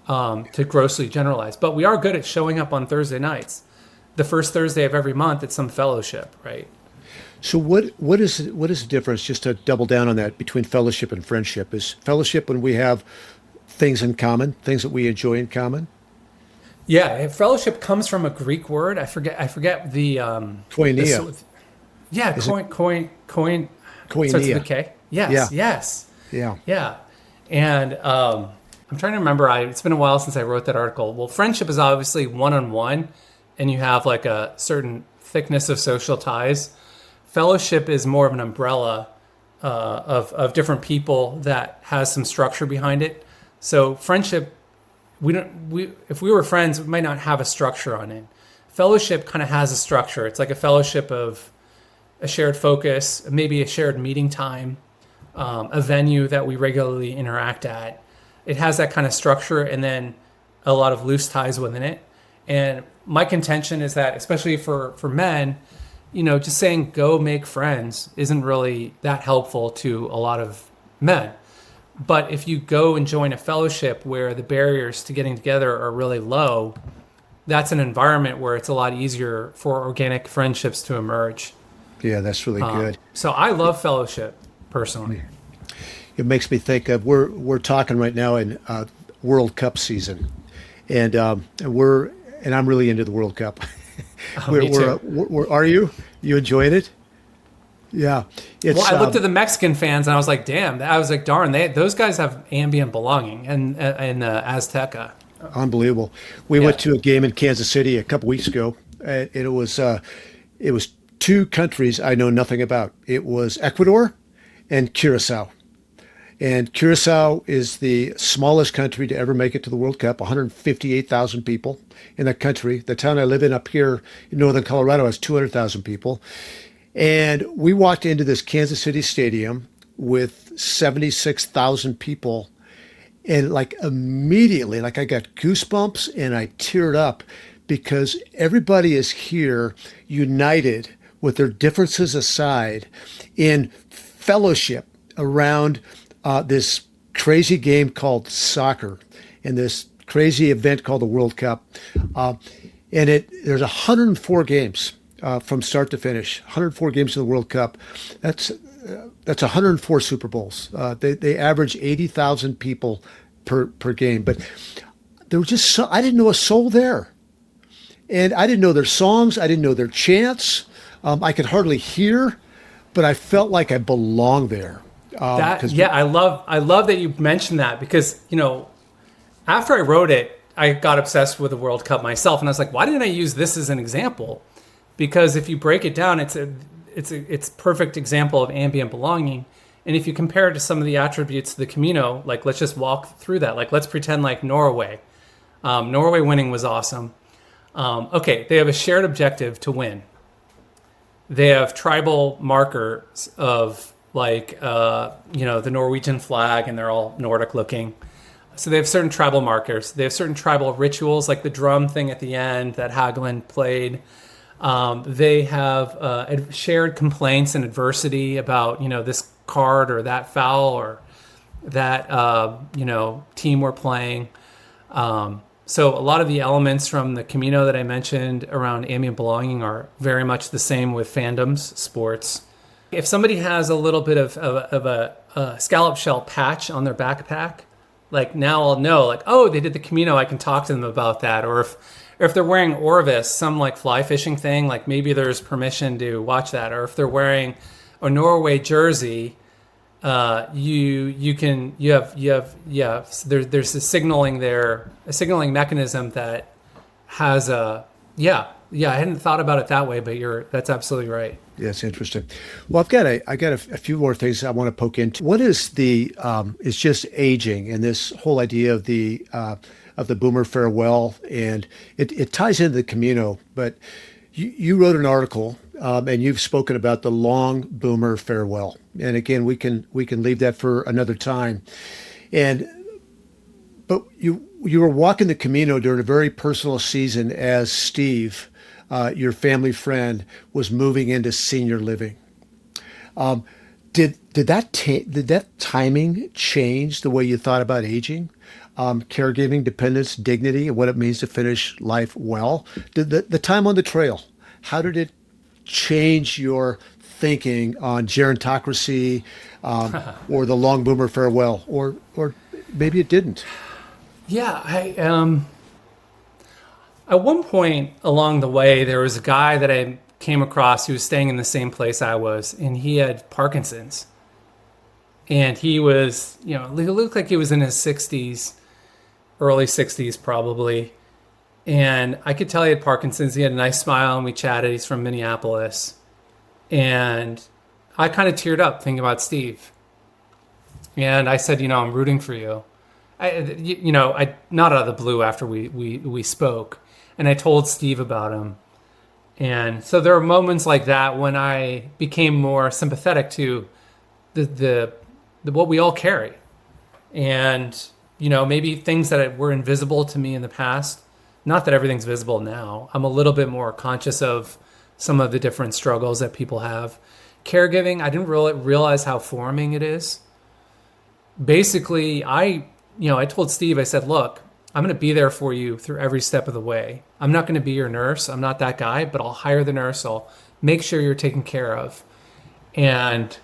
To grossly generalize, but we are good at showing up on Thursday nights. The first Thursday of every month, it's some fellowship, right? So what is the difference, just to double down on that, between fellowship and friendship? Is fellowship when we have things in common, things that we enjoy in common? Yeah, fellowship comes from a Greek word. I forget the koinonia. Coin. Starts with a K. Yes. Yeah. And I'm trying to remember. It's been a while since I wrote that article. Well, friendship is obviously one-on-one, and you have like a certain thickness of social ties. Fellowship is more of an umbrella of different people that has some structure behind it. So friendship, if we were friends, we might not have a structure on it. Fellowship kind of has a structure. It's like a fellowship of a shared focus, maybe a shared meeting time, a venue that we regularly interact at. It has that kind of structure and then a lot of loose ties within it. And my contention is that, especially for men, just saying go make friends isn't really that helpful to a lot of men. But if you go and join a fellowship where the barriers to getting together are really low, that's an environment where it's a lot easier for organic friendships to emerge. Yeah, that's really good. So I love fellowship personally. It makes me think of we're talking right now in World Cup season, and I'm really into the World Cup. Me too. Are you enjoying it? Yeah. I looked at the Mexican fans and I was like, damn. I was like, darn, those guys have ambient belonging and Azteca. Unbelievable. We went to a game in Kansas City a couple weeks ago, and it was two countries I know nothing about. It was Ecuador and Curacao. And Curacao is the smallest country to ever make it to the World Cup, 158,000 people in that country. The town I live in up here in northern Colorado has 200,000 people. And we walked into this Kansas City stadium with 76,000 people. And like immediately, like I got goosebumps and I teared up because everybody is here united with their differences aside in fellowship around this crazy game called soccer and this crazy event called the World Cup. There's 104 games from start to finish, 104 games in the World Cup. That's 104 Super Bowls. They average 80,000 people per game. But there was just I didn't know a soul there. And I didn't know their songs. I didn't know their chants. I could hardly hear, but I felt like I belonged there. I love that you mentioned that because, after I wrote it, I got obsessed with the World Cup myself. And I was like, why didn't I use this as an example? Because if you break it down, it's a perfect example of ambient belonging. And if you compare it to some of the attributes of the Camino, like let's just walk through that. Like let's pretend like Norway. Norway winning was awesome. Okay, they have a shared objective to win. They have tribal markers of the Norwegian flag, and they're all Nordic looking. So they have certain tribal markers. They have certain tribal rituals, like the drum thing at the end that Hagelin played. They have shared complaints and adversity about, this card or that foul or that, team we're playing. So a lot of the elements from the Camino that I mentioned around ambient belonging are very much the same with fandoms, sports. If somebody has a little bit of a scallop shell patch on their backpack, like now I'll know, like, oh, they did the Camino, I can talk to them about that. Or if they're wearing Orvis, some like fly fishing thing, like maybe there's permission to watch that. Or if they're wearing a Norway jersey, there's a signaling there, a signaling mechanism that has I hadn't thought about it that way, but that's absolutely right. Yeah, it's interesting. Well, I got a few more things I want to poke into. What is it's just aging and this whole idea of the boomer farewell, and it ties into the Camino, but you wrote an article and you've spoken about the long boomer farewell. And again, we can leave that for another time. But you were walking the Camino during a very personal season as Steve, your family friend, was moving into senior living. Did that timing change the way you thought about aging, caregiving, dependence, dignity, and what it means to finish life well? Did the time on the trail, how did it change your thinking on gerontocracy, or the long boomer farewell, or maybe it didn't? Yeah, at one point along the way, there was a guy that I came across who was staying in the same place I was, and he had Parkinson's. And he was, he looked like he was in his 60s, early 60s probably. And I could tell he had Parkinson's. He had a nice smile, and we chatted. He's from Minneapolis. And I kind of teared up thinking about Steve. And I said, I'm rooting for you. I not out of the blue after we spoke. And I told Steve about him. And so there are moments like that when I became more sympathetic to the what we all carry. And, maybe things that were invisible to me in the past. Not that everything's visible now. I'm a little bit more conscious of some of the different struggles that people have. Caregiving, I didn't really realize how forming it is. Basically, I told Steve, I said, look, I'm going to be there for you through every step of the way. I'm not going to be your nurse. I'm not that guy, but I'll hire the nurse. I'll make sure you're taken care of. And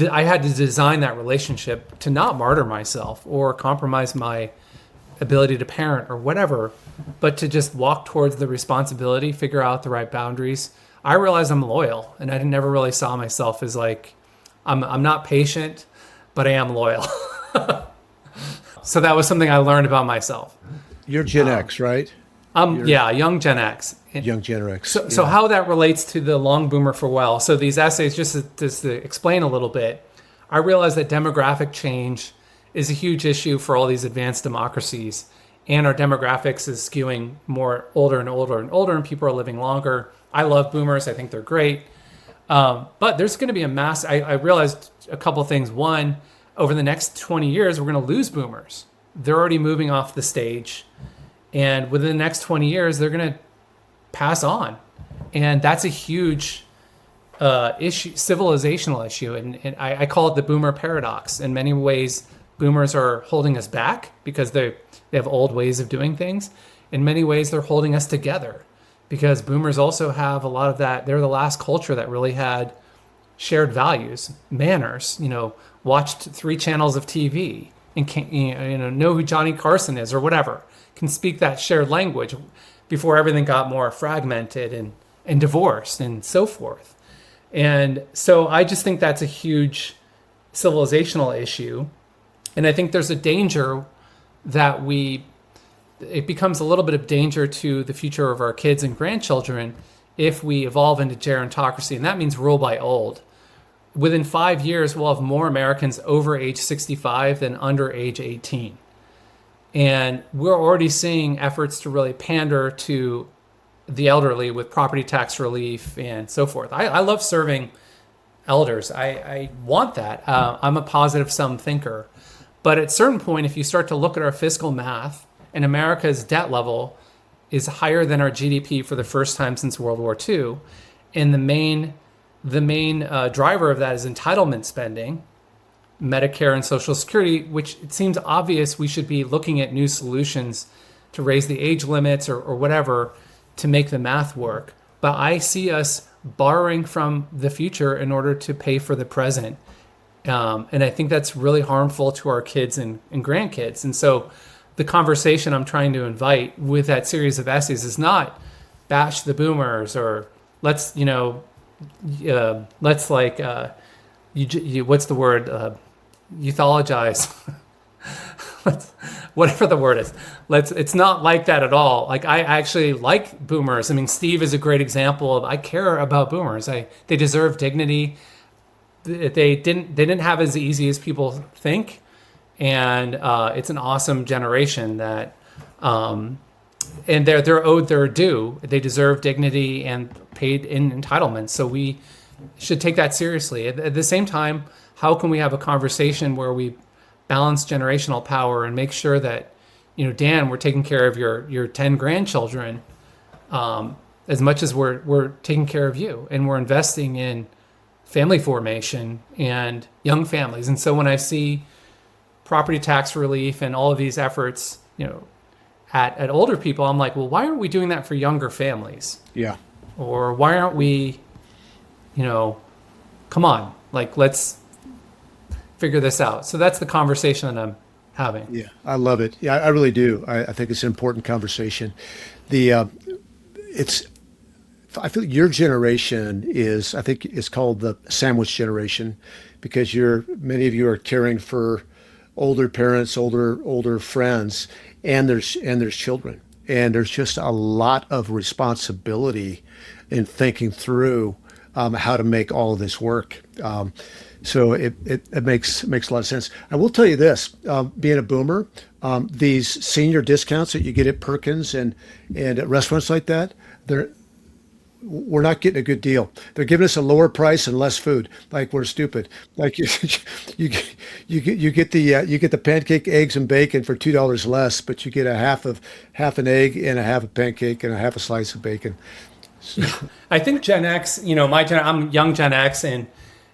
I had to design that relationship to not martyr myself or compromise my ability to parent or whatever, but to just walk towards the responsibility, figure out the right boundaries. I realized I'm loyal, and I never really saw myself as like, I'm not patient, but I am loyal. So that was something I learned about myself. You're Gen X, right? Yeah, young Gen X. Young Gen X. So how that relates to the long boomer farewell. So these essays, just to explain a little bit, I realize that demographic change is a huge issue for all these advanced democracies. And our demographics is skewing more older and older and older, and people are living longer. I love boomers. I think they're great. But there's going to be a mass. I realized a couple of things. One, over the next 20 years, we're going to lose boomers. They're already moving off the stage. And within the next 20 years, they're going to pass on. And that's a huge issue, civilizational issue. And I call it the boomer paradox. In many ways, boomers are holding us back because they have old ways of doing things. In many ways, they're holding us together because boomers also have a lot of that. They're the last culture that really had shared values, manners, watched 3 channels of TV and can, know who Johnny Carson is or whatever, can speak that shared language before everything got more fragmented and divorced and so forth. And so I just think that's a huge civilizational issue. And I think there's a danger that it becomes a little bit of danger to the future of our kids and grandchildren if we evolve into gerontocracy. And that means rule by old. Within 5 years, we'll have more Americans over age 65 than under age 18. And we're already seeing efforts to really pander to the elderly with property tax relief and so forth. I love serving elders. I want that. I'm a positive sum thinker. But at a certain point, if you start to look at our fiscal math, and America's debt level is higher than our GDP for the first time since World War II, and the main driver of that is entitlement spending, Medicare and Social Security, which it seems obvious we should be looking at new solutions to raise the age limits or whatever to make the math work. But I see us borrowing from the future in order to pay for the present. And I think that's really harmful to our kids and grandkids. And so the conversation I'm trying to invite with that series of essays is not bash the boomers or let's what's the word? Euthologize. Whatever the word is. It's not like that at all. Like I actually like boomers. I mean, Steve is a great example of I care about boomers. They deserve dignity. They didn't have as easy as people think. And it's an awesome generation that, and they're owed their due. They deserve dignity and paid in entitlements. So we should take that seriously. At the same time, how can we have a conversation where we balance generational power and make sure that, Dan, we're taking care of your 10 grandchildren as much as we're taking care of you, and we're investing in family formation and young families. And so when I see property tax relief and all of these efforts, at older people, I'm like, well, why aren't we doing that for younger families? Yeah. Or why aren't we, come on, let's figure this out. So that's the conversation that I'm having. Yeah, I love it. Yeah, I really do. I think it's an important conversation. I feel your generation is called the sandwich generation because many of you are caring for older parents, older friends, and there's children. And there's just a lot of responsibility in thinking through how to make all of this work. So it makes a lot of sense. I will tell you this, being a boomer, these senior discounts that you get at Perkins and at restaurants like that, we're not getting a good deal. They're giving us a lower price and less food. Like we're stupid. Like you get the pancake, eggs, and bacon for $2 less, but you get half an egg and a half a pancake and a half a slice of bacon. So. I think Gen X, I'm young Gen X, and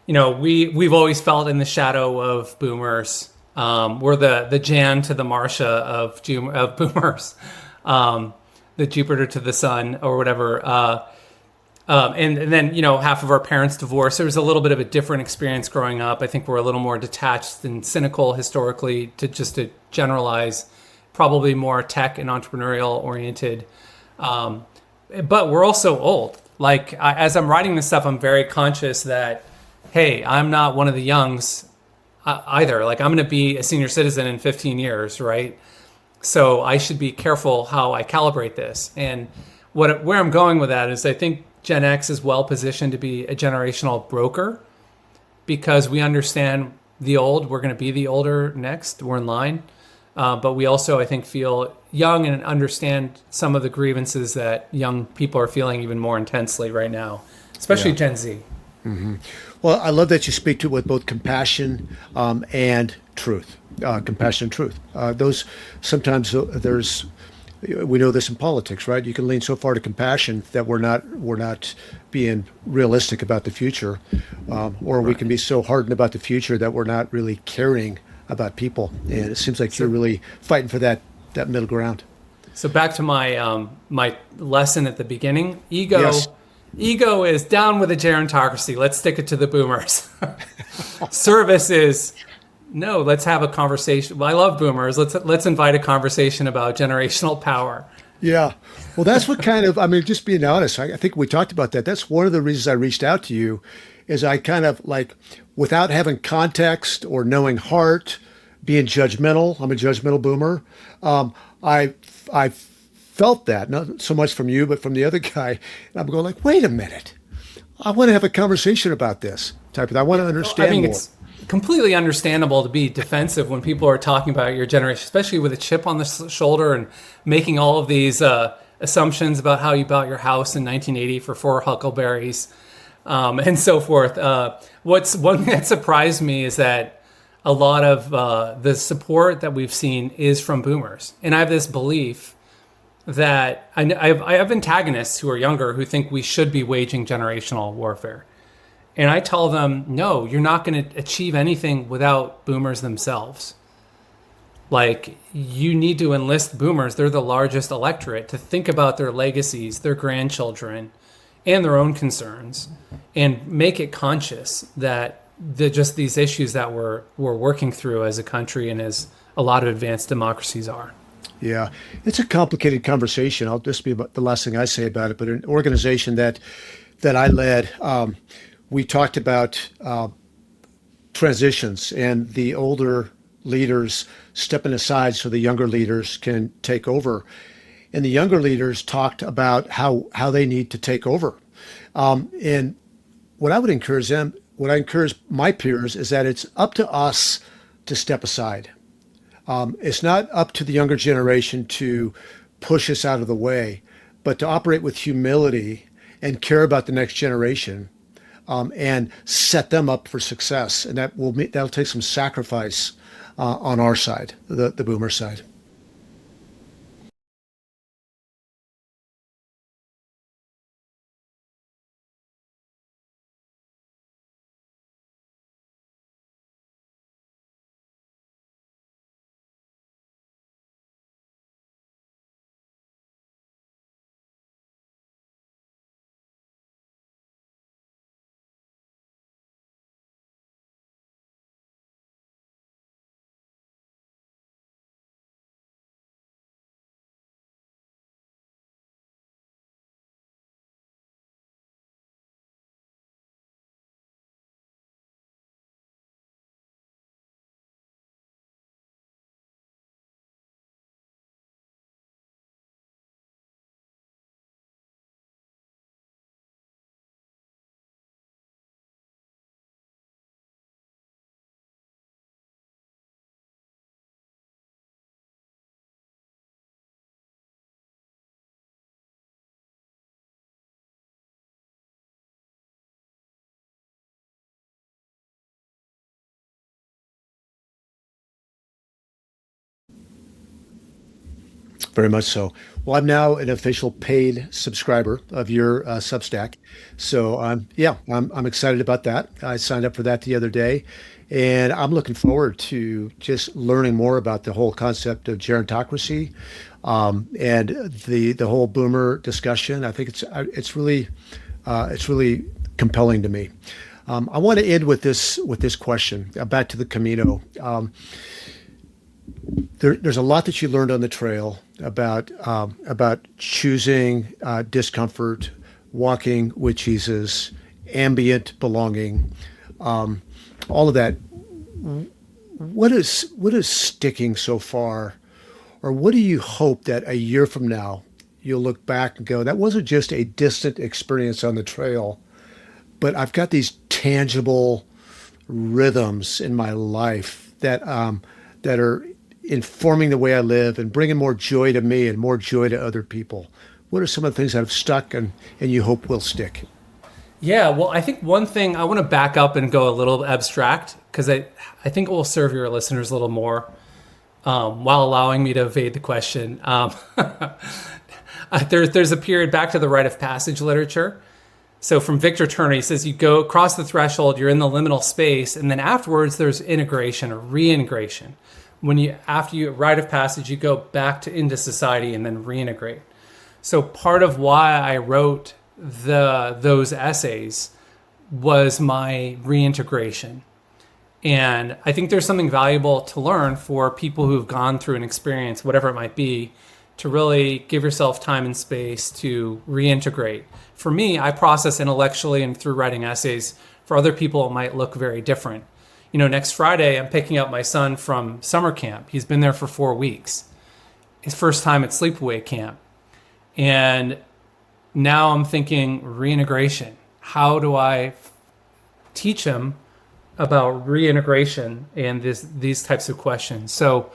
we've always felt in the shadow of boomers. We're the Jan to the Marcia of boomers, the Jupiter to the sun or whatever. And then, half of our parents divorced. There was a little bit of a different experience growing up. I think we're a little more detached and cynical historically, to generalize, probably more tech and entrepreneurial oriented. But we're also old. As I'm writing this stuff, I'm very conscious that, hey, I'm not one of the youngs. either. Like, I'm going to be a senior citizen in 15 years, right? So I should be careful how I calibrate this. And where I'm going with that is I think Gen X is well positioned to be a generational broker because we understand the old. We're going to be the older next. We're in line. But we also, I think, feel young and understand some of the grievances that young people are feeling even more intensely right now, especially Gen Z. Mm-hmm. Well, I love that you speak to it with both compassion and truth. Compassion and truth. Those sometimes there's we know this in politics, right? You can lean so far to compassion that we're not being realistic about the future, or we can be so hardened about the future that we're not really caring about people. And it seems like you're really fighting for that middle ground. So back to my my lesson at the beginning, ego. Yes. Ego is down with the gerontocracy. Let's stick it to the boomers. Service is no. Let's have a conversation. Well, I love boomers. Let's invite a conversation about generational power. Yeah. Well, that's what kind of, I mean, just being honest, I think we talked about that. That's one of the reasons I reached out to you is I kind of like, without having context or knowing heart, being judgmental. I'm a judgmental boomer. I felt that, not so much from you, but from the other guy. And I'm going like, wait a minute. I want to have a conversation about this type of thing. I want to understand more. It's completely understandable to be defensive when people are talking about your generation, especially with a chip on the shoulder and making all of these assumptions about how you bought your house in 1980 for 4 huckleberries and so forth. What's one thing that surprised me is that a lot of the support that we've seen is from boomers. And I have this belief that I have antagonists who are younger who think we should be waging generational warfare. And I tell them, no, you're not going to achieve anything without boomers themselves. Like, you need to enlist boomers. They're the largest electorate to think about their legacies, their grandchildren, and their own concerns, and make it conscious that just these issues that we're working through as a country and as a lot of advanced democracies are. Yeah, it's a complicated conversation. I'll just be about the last thing I say about it. But an organization that I led, we talked about transitions and the older leaders stepping aside so the younger leaders can take over. And the younger leaders talked about how they need to take over. And what I would encourage them, what I encourage my peers is that it's up to us to step aside. It's not up to the younger generation to push us out of the way, but to operate with humility and care about the next generation and set them up for success. And that'll take some sacrifice on our side, the boomer side. Very much so. Well, I'm now an official paid subscriber of your Substack, so I'm excited about that. I signed up for that the other day, and I'm looking forward to just learning more about the whole concept of gerontocracy and the whole boomer discussion. I think it's really compelling to me. I want to end with this question back to the Camino. There's a lot that you learned on the trail about choosing discomfort, walking with Jesus, ambient belonging, all of that. what is sticking so far, or what do you hope that a year from now you'll look back and go, that wasn't just a distant experience on the trail, but I've got these tangible rhythms in my life that are informing the way I live and bringing more joy to me and more joy to other people. What are some of the things that have stuck and you hope will stick? Yeah, well, I think one thing, I want to back up and go a little abstract, because I think it will serve your listeners a little more, while allowing me to evade the question. There's a period back to the rite of passage literature. So from Victor Turner, he says you go across the threshold, you're in the liminal space, and then afterwards there's integration or reintegration. After you rite of passage, you go back into society and then reintegrate. So part of why I wrote those essays was my reintegration. And I think there's something valuable to learn for people who've gone through an experience, whatever it might be, to really give yourself time and space to reintegrate. For me, I process intellectually and through writing essays. For other people, it might look very different. Next Friday, I'm picking up my son from summer camp. He's been there for 4 weeks. His first time at sleepaway camp. And now I'm thinking reintegration. How do I teach him about reintegration and these types of questions? So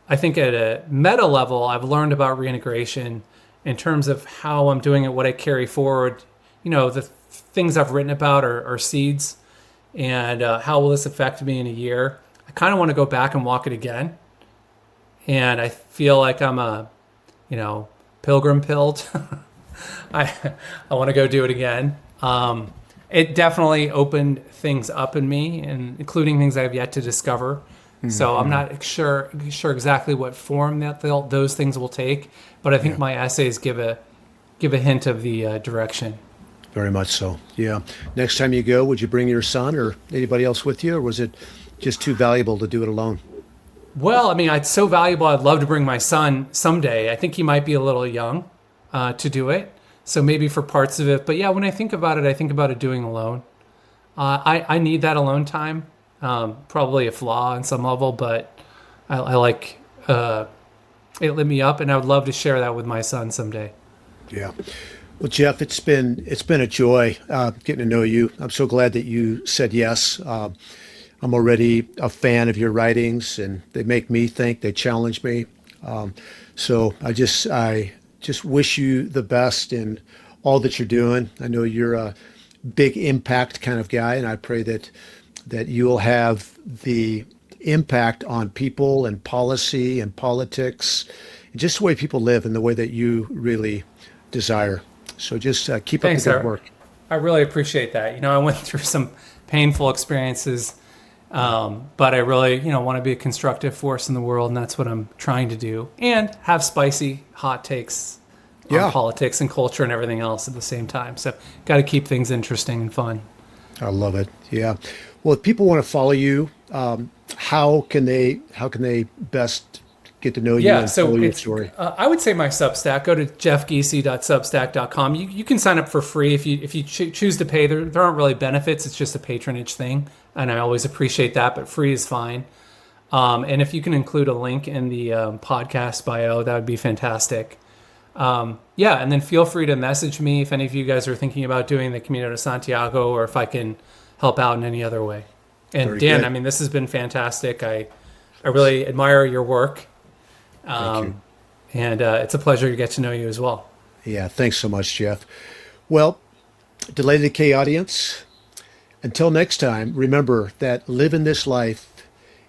I think at a meta level, I've learned about reintegration in terms of how I'm doing it, what I carry forward. The things I've written about are seeds, and how will this affect me in a year? I kind of want to go back and walk it again. And I feel like I'm a, Pilgrim pilled. I want to go do it again. It definitely opened things up in me, and including things I have yet to discover. Mm-hmm. So I'm not sure exactly what form that those things will take, but I think my essays give a hint of the direction. Very much so. Yeah. Next time you go, would you bring your son or anybody else with you, or was it just too valuable to do it alone? Well, it's so valuable. I'd love to bring my son someday. I think he might be a little young to do it. So maybe for parts of it. But yeah, when I think about it doing alone. I need that alone time. Probably a flaw on some level, but I like it lit me up, and I would love to share that with my son someday. Yeah. Well, Jeff, it's been a joy getting to know you. I'm so glad that you said yes. I'm already a fan of your writings, and they make me think. They challenge me. So I just wish you the best in all that you're doing. I know you're a big impact kind of guy, and I pray that you'll have the impact on people and policy and politics, and just the way people live and the way that you really desire. So just keep up the good work. I really appreciate that. I went through some painful experiences, but I really, want to be a constructive force in the world, and that's what I'm trying to do, and have spicy hot takes on politics and culture and everything else at the same time. So got to keep things interesting and fun. I love it. Yeah. Well, if people want to follow you, how can they best get to know you and follow your story? I would say my Substack. Go to jeffgiesea.substack.com. You can sign up for free if you choose to pay. There aren't really benefits. It's just a patronage thing, and I always appreciate that. But free is fine. And if you can include a link in the podcast bio, that would be fantastic. And then feel free to message me if any of you guys are thinking about doing the Camino de Santiago, or if I can help out in any other way. And very Dan, good. This has been fantastic. I really admire your work. Thank you. And it's a pleasure to get to know you as well. Yeah, thanks so much, Jeff. Well, Delay the Decay audience, until next time, remember that living this life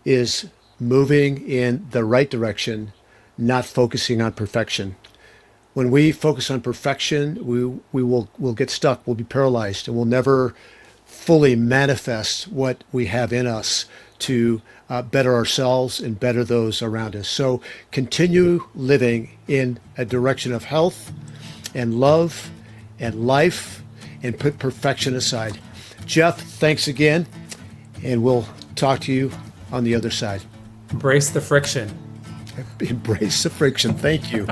is moving in the right direction, not focusing on perfection. When we focus on perfection, we'll get stuck, we'll be paralyzed, and we'll never fully manifest what we have in us to better ourselves and better those around us. So continue living in a direction of health and love and life, and put perfection aside. Jeff, thanks again, and we'll talk to you on the other side. Embrace the friction. Embrace the friction. Thank you.